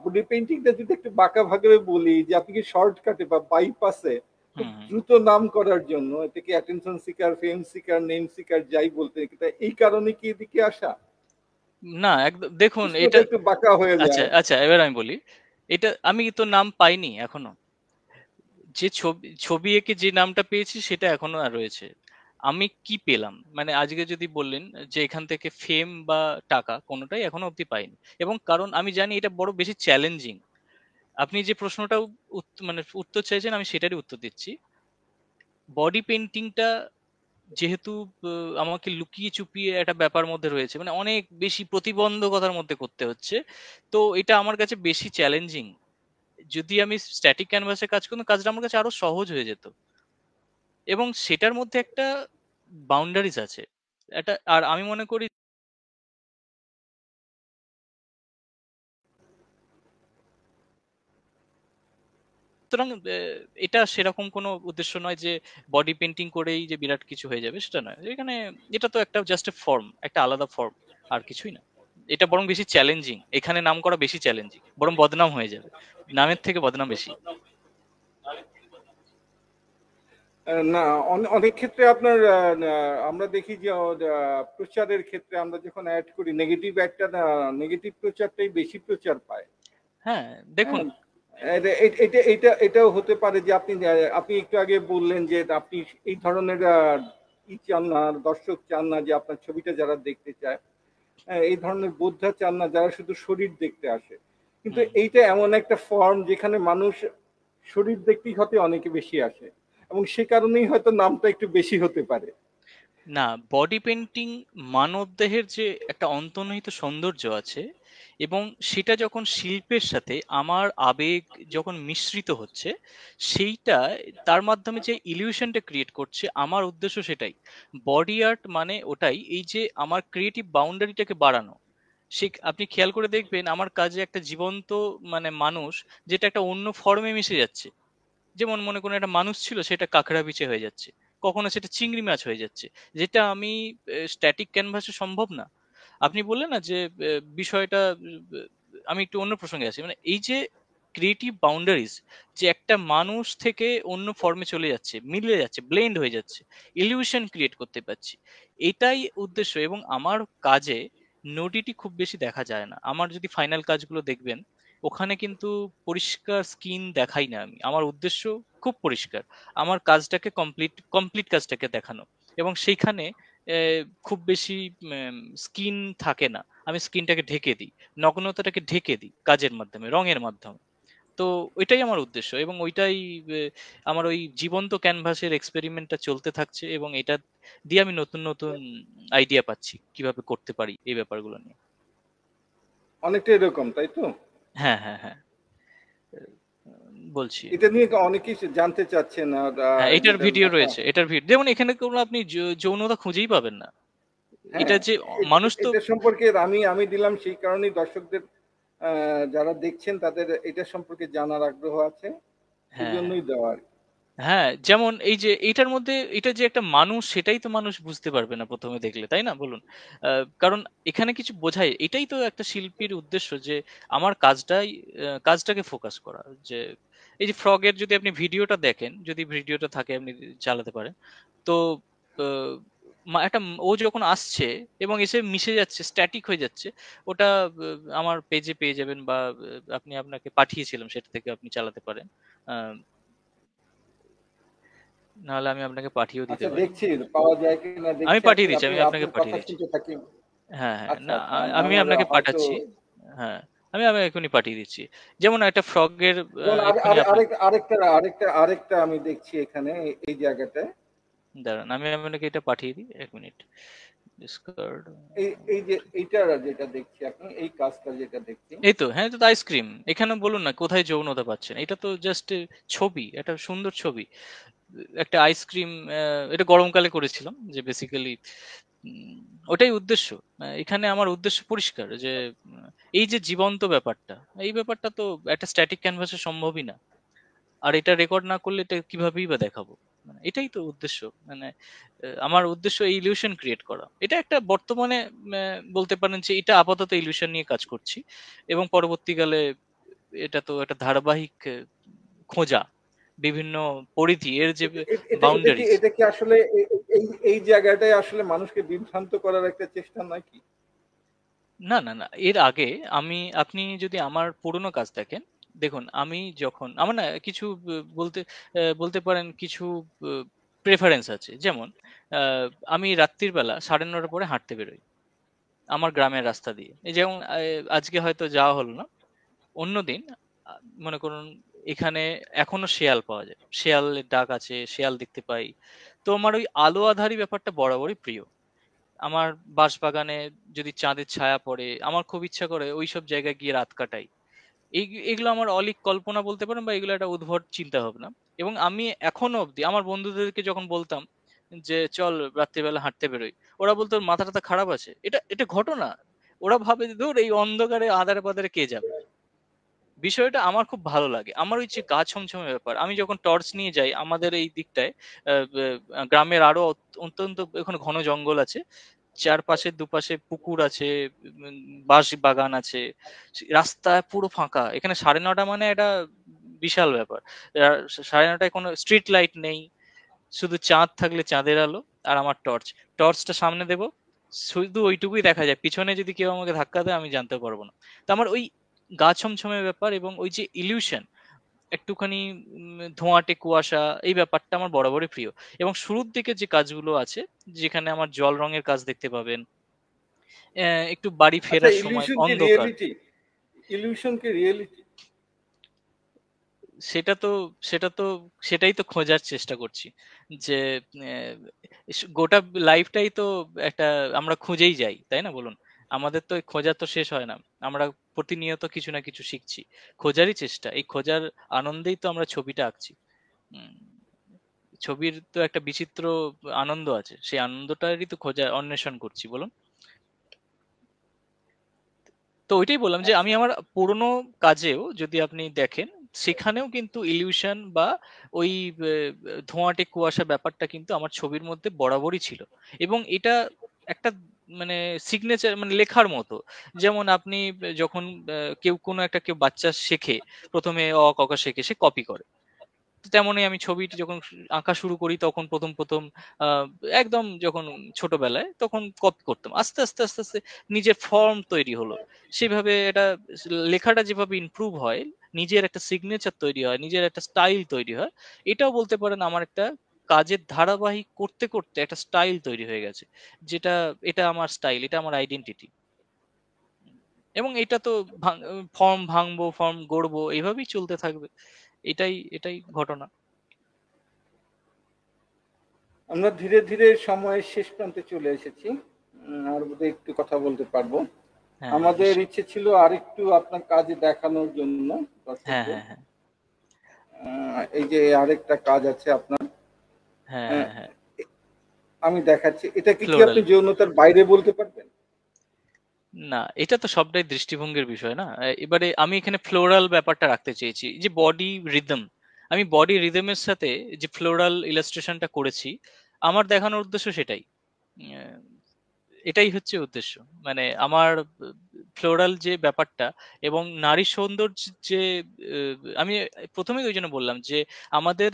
বডি পেইন্টিংটা যদি একটু বাঁকা ভাবে বলি, যে আপনি কি শর্টকাটে বা বাইপাসে খুব হুম হুম। দ্রুত নাম করার জন্য, এটা কি অ্যাটেনশন সিকার, ফেম সিকার, নেম সিকার যাই বলতে, এটা এই কারণে কি এদিকে আসা? না একদম, দেখুন প্রশ্নটা এটা, একটু বাঁকা হয়ে আচ্ছা যায়। আচ্ছা এবার আমি বলি, এটা আমি তো নাম পাইনি এখনো। যে ছবি ছবি এঁকে যে নামটা পেয়েছি সেটা এখনো আর রয়েছে। আমি কি পেলাম, মানে আজকে যদি বললেন যে এখান থেকে ফেম বা টাকা, কোনোটাই এখনো অব্দি পাইনি। এবং কারণ আমি জানি এটা বড় বেশি চ্যালেঞ্জিং। আপনি যে প্রশ্নটা মানে উত্তর চাইছেন, আমি সেটারই উত্তর দিচ্ছি। বডি পেন্টিংটা যেহেতু আমাকে লুকিয়ে চুপিয়ে একটা ব্যাপার মধ্যে রয়েছে, মানে অনেক বেশি প্রতিবন্ধকতার মধ্যে করতে হচ্ছে, তো এটা আমার কাছে বেশি চ্যালেঞ্জিং। যদি আমি স্ট্যাটিক ক্যানভাসে কাজ করতাম, কাজটা আমার কাছে আরো সহজ হয়ে যেত। এবং সেটার মধ্যে একটা বাউন্ডারিজ আছে, এটা আর আমি মনে করি। সুতরাং এটা সেরকম কোনো উদ্দেশ্য নয় যে বডি পেন্টিং করেই যে বিরাট কিছু হয়ে যাবে, সেটা নয়। এখানে এটা তো একটা জাস্ট এ ফর্ম, একটা আলাদা ফর্ম, আর কিছুই না। এটা বরং বেশি চ্যালেঞ্জিং, এখানে নাম করা বেশি চ্যালেঞ্জিং, বরং বদনাম হয়ে যাবে, নামের থেকে বদনাম বেশি। না, অনেক ক্ষেত্রে আপনার আমরা দেখি যে প্রচারের ক্ষেত্রে আমরা যখন অ্যাড করি, নেগেটিভ একটা, নেগেটিভ প্রচারটাই বেশি প্রচার পায়। হ্যাঁ দেখুন। হ্যাঁ, এটাও হতে পারে যে আপনি আপনি একটু আগে বললেন যে আপনি এই ধরনের চান না, দর্শক চান না যে আপনার ছবিটা যারা দেখতে চায়, এই ধরনের বোদ্ধা চান না যারা শুধু শরীর দেখতে আসে। কিন্তু হুম। এইটা এমন একটা ফর্ম যেখানে মানুষ শরীর দেখতেই হতে অনেকে বেশি আসে, এবং সে কারণেই হয়তো নামটা একটু বেশি হতে পারে। না, বডি পেন্টিং মানবদেহের যে একটা অন্তর্নিহিত সৌন্দর্য আছে, এবং সেটা যখন শিল্পের সাথে আমার আবেগ যখন মিশ্রিত হচ্ছে, সেইটা তার মাধ্যমে যে ইলিউশনটা ক্রিয়েট করছে, আমার উদ্দেশ্য সেটাই। বডি আর্ট মানে ওটাই, এই যে আমার ক্রিয়েটিভ বাউন্ডারিটাকে বাড়ানো। সে আপনি খেয়াল করে দেখবেন আমার কাজে একটা জীবন্ত মানে মানুষ, যেটা একটা অন্য ফর্মে মিশে যাচ্ছে। যেমন মনে করুন একটা মানুষ ছিল, সেটা কাঁকড়া বিছে হয়ে যাচ্ছে, কখনো সেটা চিংড়ি মাছ হয়ে যাচ্ছে, যেটা আমি স্ট্যাটিক ক্যানভাসে সম্ভব না। আপনি বললেন না যে বিষয়টা, আমি একটু অন্য প্রসঙ্গে আছি, মানে এই যে ক্রিয়েটিভ বাউন্ডারিজ, যে একটা মানুষ থেকে অন্য ফর্মে চলে যাচ্ছে, মিলে যাচ্ছে, ব্লেন্ড হয়ে যাচ্ছে, ইলিউশন ক্রিয়েট করতে পারছি, এটাই উদ্দেশ্য। এবং আমার কাজে নডিটি খুব বেশি দেখা যায় না। আমার যদি ফাইনাল কাজগুলো দেখবেন, ওখানে কিন্তু পরিষ্কার স্কিন দেখাই না আমি। আমার উদ্দেশ্য খুব পরিষ্কার, আমার কাজটাকে কমপ্লিট কমপ্লিট কাজটাকে দেখানো। এবং সেইখানে খুব বেশি স্কিন থাকে না, আমি স্কিনটাকে ঢেকে দিই, নগ্নতাটাকে ঢেকে দিই কাজের মাধ্যমে, রঙের মাধ্যমে। তো ওইটাই আমার উদ্দেশ্য, এবং ওইটাই আমার ওই জীবন্ত ক্যানভাসের এক্সপেরিমেন্টটা চলতে থাকছে, এবং এটা দিয়ে আমি নতুন নতুন আইডিয়া পাচ্ছি কিভাবে করতে পারি এই ব্যাপারগুলো নিয়ে। অনেকটা এরকম, তাই তো? হ্যাঁ হ্যাঁ হ্যাঁ। বলছি, এটা নিয়ে অনেকেই জানতে চাচ্ছেন, হ্যাঁ এটার যেটা ভিডিও দেখা, রয়েছে, এটার ভিডিও যেমন এখানে কোনো আপনি যৌনতা খুঁজেই পাবেন না। হ্যাঁ, এটা যে মানুষ তো, এটা সম্পর্কে আমি আমি দিলাম সেই কারণেই দর্শকদের যারা দেখছেন তাদের এটা সম্পর্কে জানার আগ্রহ আছে। হ্যাঁ হ্যাঁ সেজন্যই দেওয়া আর কি। হ্যাঁ, যেমন এই যে এইটার মধ্যে এটা যে একটা মানুষ সেটাই তো মানুষ বুঝতে পারবে না প্রথমে দেখলে, তাই না বলুন? কারণ এখানে কিছু বোঝায়, এটাই তো একটা শিল্পীর উদ্দেশ্য যে আমার কাজটাকে ফোকাস করা। যে এই যে ফ্রগের যদি আপনি ভিডিওটা দেখেন, যদি ভিডিওটা থাকে আপনি চালাতে পারেন, তো আহ, একটা ও যখন আসছে এবং এসে মিশে যাচ্ছে, স্ট্যাটিক হয়ে যাচ্ছে, ওটা আমার পেজে পেয়ে যাবেন, বা আপনাকে পাঠিয়েছিলাম, সেটা থেকে আপনি চালাতে পারেন। আহ, নাহলে আমি আপনাকে পাঠিয়েও দিতে আচ্ছা, পারি। দেখছি পাওয়া যায় কিনা, আমি দেখছি পাঠিয়ে আপনি দিচ্ছি, আপনি আমি আপনাকে আপনার কথা পাঠিয়ে দিচ্ছি। শুনতে থাকি। হ্যাঁ হ্যাঁ, আচ্ছা না আচ্ছা, আমি আমার আপনাকে হয়তো, পাঠাচ্ছি। হ্যাঁ, আমি এখনই পাঠিয়ে দিচ্ছি। যেমন একটা ফ্রগের যেমন এক্ষুনি আপনাকে আরেকটা আরেকটা আরেকটা আমি দেখছি এখানে এই জায়গাটায়। দাঁড়ান, আমি আপনাকে এটা পাঠিয়ে দিই, 1 মিনিট। ডিসকার্ড। এই এই যে এইটা যেটা দেখছি, আপনি এই কাজটা যেটা দেখছি, এই তো, হ্যাঁ, এটা তো আইসক্রিম। এখানে বলুন না কোথায় যৌনতা পাচ্ছেন, এটা তো জাস্ট ছবি, একটা সুন্দর ছবি, একটা আইসক্রিম। এটা গরমকালে করেছিলাম, যে বেসিক্যালি ওটাই উদ্দেশ্য। এখানে আমার উদ্দেশ্য পরিষ্কার, যে উম, এই যে জীবন্ত ব্যাপারটা, এই ব্যাপারটা তো একটা স্ট্যাটিক ক্যানভাসে সম্ভবই না। আর এটা রেকর্ড না করলে এটা কিভাবেই বা দেখাবো? মানে এটাই তো উদ্দেশ্য। মানে আমার উদ্দেশ্য এই ইলিউশন ক্রিয়েট করা। এটা একটা বর্তমানে বলতে পারেন যে এটা আপাতত ইলিউশন নিয়ে কাজ করছি, এবং পরবর্তীকালে এটা তো একটা ধারাবাহিক খোঁজা, বিভিন্ন পরিধি, এর যে বাউন্ডারিজ। এটা কি আসলে এই এই জায়গাটায় আসলে মানুষকে বিভ্রান্ত করার একটা চেষ্টা নয় কি? না না না, এর আগে আপনি যদি আমার পুরোনো কাজ দেখেন, দেখুন আমি যখন আমার না কিছু বলতে পারেন কিছু প্রেফারেন্স আছে। যেমন আহ, আমি রাত্রির বেলা 9:30 পরে হাঁটতে বেরোই আমার গ্রামের রাস্তা দিয়ে। এই যেমন আজকে হয়তো যাওয়া হলো না, অন্যদিন মনে করুন এখানে এখনো শেয়াল পাওয়া যায়, শেয়ালের ডাক আছে, শেয়াল দেখতে পাই। তো আমার ওই আলো আঁধারি ব্যাপারটা বরাবরই প্রিয়। আমার বাঁশবাগানে যদি চাঁদের ছায়া পড়ে, আমার খুব ইচ্ছা করে ওইসব জায়গায় গিয়ে রাত কাটাই। এগুলো আমার অলীক কল্পনা বলতে পারেন, বা এগুলো একটা উদ্ভট চিন্তা ভাবনা। এবং আমি এখনো অবধি আমার বন্ধুদেরকে যখন বলতাম যে চল রাত্রিবেলা হাঁটতে বেরোই, ওরা বলতো "ওর মাথা টাথা খারাপ আছে, এটা এটা ঘটনা"। ওরা ভাবে যে ধুর, এই অন্ধকারে আঁধারে পাদারে কে যাবে। বিষয়টা আমার খুব ভালো লাগে। আমার ওই যে গা ছমছমে ব্যাপার, আমি যখন টর্চ নিয়ে যাই আমাদের এই দিকটায়, গ্রামের আরো অত্যন্ত এখানে ঘন জঙ্গল আছে, চারপাশে দুপাশে পুকুর আছে, উম, বাঁশ বাগান আছে, রাস্তা পুরো ফাঁকা। এখানে 9:30 মানে এটা বিশাল ব্যাপার। 9:30টায় কোনো স্ট্রিট লাইট নেই, শুধু চাঁদ থাকলে চাঁদের আলো, আর আমার টর্চটা সামনে দেব, শুধু ওইটুকুই দেখা যায়। পিছনে যদি কেউ আমাকে ধাক্কা দেয় আমি জানতে পারবো না। তো আমার ওই গা ছমছমে ব্যাপার এবং ওই যে ইলিউশন, একটুখানি ধোঁয়াটে কুয়াশা, এই ব্যাপারটা আমার বরাবরই প্রিয়। এবং শুরুর দিকে যে কাজগুলো আছে, যেখানে আমার জল রঙের কাজ দেখতে পাবেন, একটু বাড়ি আচ্ছা, ফেরার সময় ইলিউশন কি অন্ধকার। রিয়েলিটি? ইলিউশন কি রিয়েলিটি? সেটা তো সেটা তো সেটাই তো খোঁজার চেষ্টা করছি, যে আহ, গোটা লাইফটাই তো একটা আমরা খুঁজেই যাই, তাই না বলুন? আমাদের তো এই খোঁজা তো শেষ হয় না। আমরা প্রতিনিয়ত কিছু না কিছু শিখছি, খোঁজারই চেষ্টা। এই খোঁজার আনন্দেই তো আমরা ছবিটা আঁকছি। উম, ছবির তো একটা বিচিত্র আনন্দ আছে, সেই আনন্দটারই তো খোঁজা অন্বেষণ করছি, বলুন। তো ওইটাই বললাম যে আমি আচ্ছা, আমার পুরোনো কাজেও যদি আপনি দেখেন, সেখানেও কিন্তু ইলিউশন বা ওই ধোঁয়াটে কুয়াশা ব্যাপারটা কিন্তু আমার ছবির মধ্যে বরাবরই ছিল। এবং এটা একটা মানে সিগনেচার, মানে লেখার মতো। যেমন আপনি যখন কেউ বাচ্চা শেখে, প্রথমে অ ক খ শেখে, সে কপি করে। তো তেমনই আমি ছবিটি যখন আঁকা শুরু করি, তখন প্রথম প্রথম আহ, একদম যখন ছোটবেলায় তখন কপি করতাম, আস্তে আস্তে আস্তে আস্তে নিজের ফর্ম তৈরি হলো। সেভাবে এটা লেখাটা যেভাবে ইমপ্রুভ হয়, নিজের একটা সিগনেচার তৈরি হয়, নিজের একটা স্টাইল তৈরি হয়। এটাও বলতে পারেন আমার একটা কাজের ধারাবাহিক করতে করতে একটা স্টাইল তৈরি হয়ে গেছে, যেটা এটা আমার স্টাইল, এটা আমার আইডেন্টিটি। এবং এটা তো ফর্ম ভাঙবো, ফর্ম গড়বো, এইভাবেই চলতে থাকবে। এটাই এটাই ঘটনা। আমরা ধীরে ধীরে সময়ের শেষ প্রান্তে চলে এসেছি। আর বোধহয় একটু কথা বলতে পারবো। হ্যাঁ হ্যাঁ, আমাদের নিশ্চয়ই। ইচ্ছে ছিল আরেকটু আপনার কাজে দেখানোর জন্য হ্যাঁ দর্শকদের। হ্যাঁ হ্যাঁ এই যে আরেকটা কাজ আছে আপনার। হ্যাঁ আহ, হ্যাঁ হ্যাঁ আমি দেখাচ্ছি, এটা কি ফ্লোরাল। আপনি যৌনতার বাইরে বলতে পারবেন? না, এটা তো সবটাই দৃষ্টিভঙ্গির বিষয় না। এবারে আমি এখানে ফ্লোরাল ব্যাপারটা রাখতে চেয়েছি, যে বডি রিদম। আমি বডি রিদমের সাথে যে ফ্লোরাল ইলাস্ট্রেশনটা করেছি, আমার দেখানোর উদ্দেশ্য সেটাই। আহ, এটাই হচ্ছে উদ্দেশ্য। মানে আমার ফ্লোরাল যে ব্যাপারটা এবং নারী সৌন্দর্য যে আমি প্রথমেই ওই জন্য বললাম যে আমাদের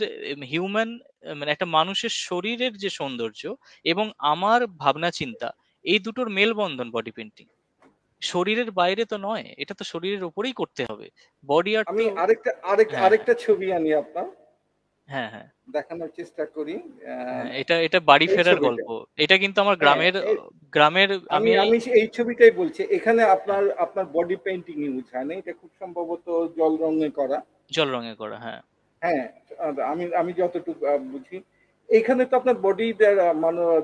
হিউম্যান, মানে একটা মানুষের শরীরের যে সৌন্দর্য এবং আমার ভাবনা চিন্তা, এই দুটোর মেলবন্ধন বডি পেন্টিং। শরীরের বাইরে তো নয়, এটা তো শরীরের উপরেই করতে হবে। বডি আর্ট আমি তো। হ্যাঁ, আরেকটা ছবি আনি আপনার, হ্যাঁ, হ্যাঁ, দেখানোর চেষ্টা করি। হ্যাঁ, এটা এটা বাড়ি এই ফেরার ছবিটা, গল্প। এটা কিন্তু আমার হ্যাঁ, গ্রামের আমি আমি আমি এই ছবিটাই বলছি। এখানে হ্যাঁ, আপনার বডি পেইন্টিং ইউজ হয় না, এটা খুব সম্ভবত জল রঙে করা। জল রঙে করা, হ্যাঁ। হ্যাঁ, আমি আমি যতটুকু বুঝি, এখানে তো আপনার বডি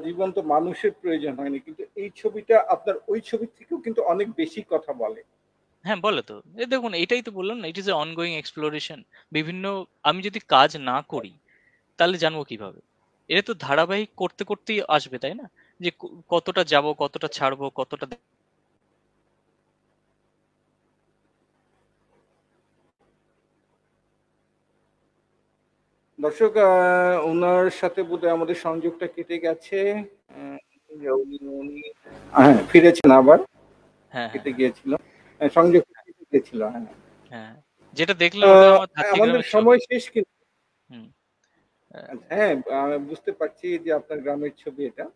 জীবন্ত মানুষের প্রয়োজন হয়নি, কিন্তু এই ছবিটা আপনার ওই ছবির থেকেও কিন্তু অনেক বেশি কথা বলে। হ্যাঁ, বলে তো। দেখুন, এটাই তো বললাম না, it is a ongoing exploration. বিভিন্ন, আমি যদি কাজ না করি তাহলে জানবো কিভাবে? এটা তো ধারাবাহিক করতে করতেই আসবে, তাই না? যে কতটা যাব, কতটা ছাড়বো, কতটা দর্শক, ওনার সাথে বোধহয় আমাদের সংযোগটা কেটে গেছে। আহ, হ্যাঁ, ফিরেছেন আবার, হ্যাঁ, হ্যাঁ, কেটে গিয়েছিল। সংযোগ কেটে গিয়েছিল, হ্যাঁ। হ্যাঁ। যেটা দেখলেন ওটা আমার আমাদের ধাত্রীগ্রামের ছবি। সময় শেষ কিন্তু। হুম। আহ, হ্যাঁ, আমি বুঝতে পারছি যে আপনার গ্রামের ছবি এটা,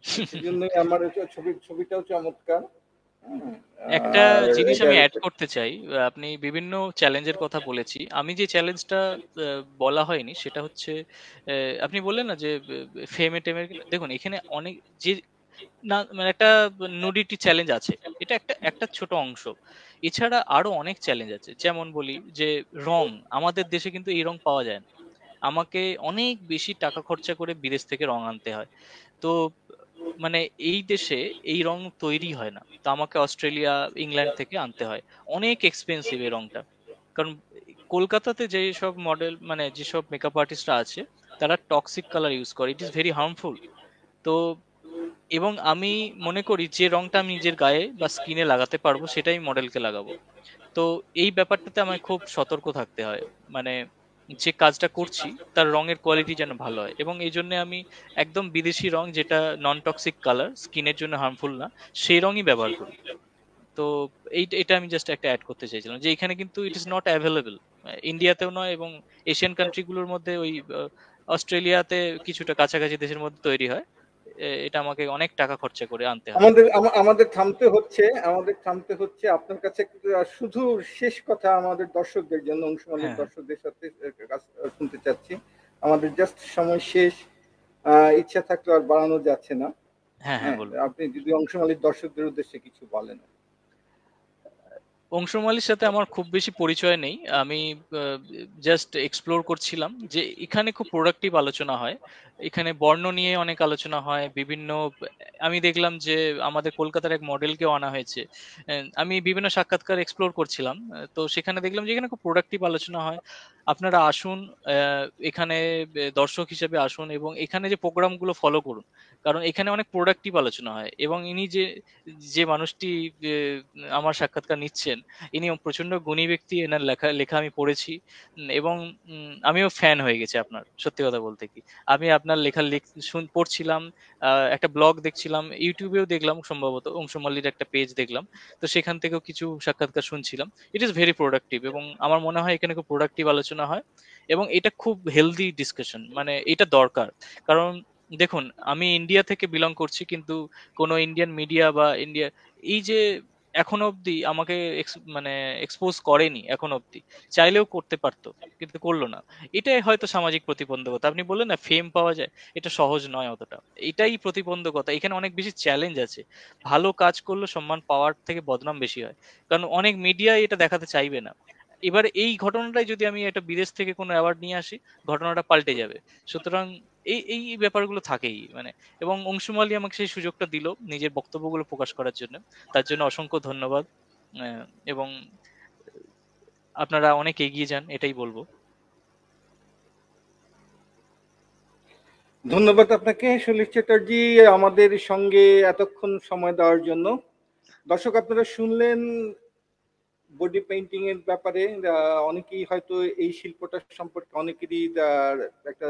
সেজন্যই আমার ছবিটাও চমৎকার। হ্যাঁ, একটা আর জিনিস এটা আমি অ্যাড করতে চাই। আপনি বিভিন্ন চ্যালেঞ্জের কথা বলেছি, আমি যে চ্যালেঞ্জটা বলা হয়নি সেটা হচ্ছে, আপনি বললেন না যে ফেমে টেমের, দেখুন এখানে অনেক যে, না মানে একটা নুডিটি চ্যালেঞ্জ আছে, এটা একটা একটা ছোট অংশ। এছাড়া আরো অনেক চ্যালেঞ্জ আছে, যেমন বলি যে রং, আমাদের দেশে কিন্তু এই রং পাওয়া যায় না। আমাকে অনেক বেশি টাকা খরচা করে বিদেশ থেকে রং আনতে হয়। তো মানে এই দেশে এই রং তৈরি হয় না, তো আমাকে অস্ট্রেলিয়া, ইংল্যান্ড থেকে আনতে হয়। অনেক এক্সপেন্সিভ এই রংটা। কারণ কলকাতাতে যে সব মডেল, মানে যেসব মেকআপ আর্টিস্টরা আছে, তারা টক্সিক কালার ইউজ করে, ইট ইজ ভেরি হার্মফুল। তো এবং আমি মনে করি যে রংটা আমি নিজের গায়ে বা স্কিনে লাগাতে পারবো সেটাই মডেলকে লাগাবো। তো এই ব্যাপারটাতে আমায় খুব সতর্ক থাকতে হয়। মানে যে কাজটা করছি তার রঙের কোয়ালিটি যেন ভালো হয়, এবং এই জন্য আমি একদম বিদেশি রং, যেটা নন টক্সিক কালার, স্কিনের জন্য হার্মফুল না, সেই রঙই ব্যবহার করি। তো এটা আমি জাস্ট একটা অ্যাড করতে চাইছিলাম যে এখানে কিন্তু ইট ইজ নট অ্যাভেলেবল, ইন্ডিয়াতেও নয়, এবং এশিয়ান কান্ট্রিগুলোর মধ্যে ওই অস্ট্রেলিয়াতে কিছুটা কাছাকাছি দেশের মধ্যে তৈরি হয়। এটা আমাকে অনেক টাকা খরচা করে আনতে হয়। আমাদের থামতে হচ্ছে আপনার কাছে। শুধু শেষ কথা আমাদের দর্শকদের জন্য, অংশমালীর হ্যাঁ, হ্যাঁ, দর্শকদের সাথে শুনতে চাচ্ছি। আমাদের জাস্ট সময় শেষ। ইচ্ছা থাকলে আর বাড়ানো যাচ্ছে না। হ্যাঁ, হ্যাঁ, হ্যাঁ, বলুন। আপনি যদি অংশমালীর দর্শকদের উদ্দেশ্যে কিছু বলেন। অংশমালির সাথে আমার খুব বেশি পরিচয় নেই। আমি জাস্ট এক্সপ্লোর করছিলাম যে এখানে খুব প্রোডাক্টিভ আলোচনা হয়। এখানে বর্ণ নিয়ে অনেক আলোচনা হয়। বিভিন্ন, আমি দেখলাম যে আমাদের কলকাতার এক মডেলকেও আনা হয়েছে। আমি বিভিন্ন সাক্ষাৎকার এক্সপ্লোর করছিলাম। তো সেখানে দেখলাম যে এখানে খুব প্রোডাক্টিভ আলোচনা হয়। আপনারা আসুন, এখানে দর্শক হিসেবে আসুন এবং এখানে যে প্রোগ্রামগুলো ফলো করুন। কারণ এখানে অনেক প্রোডাক্টিভ আলোচনা হয়, এবং ইনি যে যে মানুষটি আমার সাক্ষাৎকার নিচ্ছেন, ইনি প্রচন্ড গুণী ব্যক্তি, এনার লেখা লেখা আমি পড়েছি। এবং আমিও ফ্যান হয়ে গেছি আপনার, সত্যি কথা বলতে কি। আমি আপনার লেখা পড়ছিলাম, একটা ব্লগ দেখছিলাম, ইউটিউবেও দেখলাম, সম্ভবত অংশমালির একটা পেজ দেখলাম। তো সেখান থেকেও কিছু সাক্ষাৎকার শুনছিলাম। ইট ইজ ভেরি প্রোডাক্টিভ, এবং আমার মনে হয় এখানে খুব প্রোডাক্টিভ আলোচনা হয়, এবং এটা খুব হেলদি ডিসকাশন, মানে এটা দরকার। কারণ দেখুন, আমি ইন্ডিয়া থেকে বিলং করছি, কিন্তু কোনো ইন্ডিয়ান মিডিয়া বা ইন্ডিয়া, এই যে এখনো অব্দি আমাকে মানে এক্সপোজ করেনি এখনো অব্দি। চাইলেও করতে পারতো, কিন্তু করলো না। এটাই হয়তো সামাজিক প্রতিবন্ধকতা। আপনি বললেন না ফেম পাওয়া যায়, এটা সহজ নয় অতটা। এটাই প্রতিবন্ধকতা, এখানে অনেক বেশি চ্যালেঞ্জ আছে। ভালো কাজ করলে সম্মান পাওয়ার থেকে বদনাম বেশি হয়, কারণ অনেক মিডিয়া এটা দেখাতে চাইবে না। এবার এই ঘটনাটাই যদি আমি একটা বিদেশ থেকে কোনো অ্যাওয়ার্ড নিয়ে আসি, ঘটনাটা পাল্টে যাবে। সুতরাং এই এই ব্যাপারগুলো থাকেই, মানে। এবং অংশুমালী আমাকে সেই সুযোগটা দিল নিজের বক্তব্যগুলো প্রকাশ করার জন্য, তার জন্য অসংখ্য ধন্যবাদ। আহ, এবং আপনারা অনেক এগিয়ে যান, এটাই বলবো। ধন্যবাদ আপনাকে, শৈলেশ চ্যাটার্জি, আমাদের সঙ্গে এতক্ষণ সময় দেওয়ার জন্য। দর্শক, আপনারা শুনলেন বডি পেইন্টিং এর ব্যাপারে অনেকেই হয়তো এই শিল্পটা সম্পর্কে অনেকেরই একটা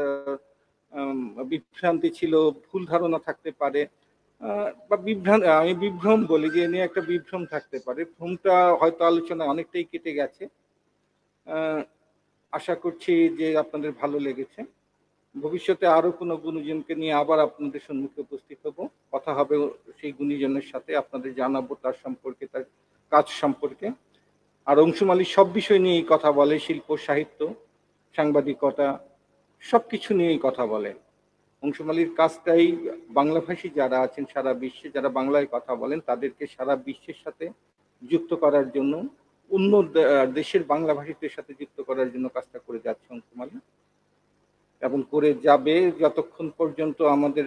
বিভ্রান্তি ছিল, ভুল ধারণা থাকতে পারে, বা আমি বিভ্রম বলি যে নিয়ে একটা বিভ্রম থাকতে পারে। ভ্রমটা হয়তো আলোচনায় অনেকটাই কেটে গেছে। আশা করছি যে আপনাদের ভালো লেগেছে। ভবিষ্যতে আরো কোনো গুণীজনকে নিয়ে আবার আপনাদের সম্মুখে উপস্থিত হব, কথা হবে সেই গুণীজনের সাথে, আপনাদের জানাবো তার সম্পর্কে, তার কাজ সম্পর্কে। আর অংশুমালী সব বিষয় নিয়েই কথা বলে, শিল্প, সাহিত্য, সাংবাদিকতা, সবকিছু নিয়েই কথা বলে। অংশুমালীর কাজটাই বাংলাভাষী যারা আছেন সারা বিশ্বে, যারা বাংলায় কথা বলেন, তাদেরকে সারা বিশ্বের সাথে যুক্ত করার জন্য, অন্য দেশের বাংলাভাষীদের সাথে যুক্ত করার জন্য কাজটা করে যাচ্ছে অংশুমালী, এবং করে যাবে যতক্ষণ পর্যন্ত আমাদের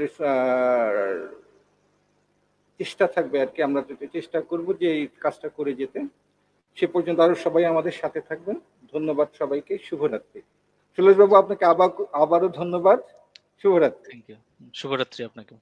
চেষ্টা থাকবে আর কি। আমরা চেষ্টা করব যে এই কাজটা করে যেতে। সে পর্যন্ত আরো সবাই আমাদের সাথে থাকবেন। ধন্যবাদ সবাইকে। শুভরাত্রি। সুলেশ বাবু, আপনাকে আবারও ধন্যবাদ। শুভরাত্রি। Thank you. শুভরাত্রি আপনাকে।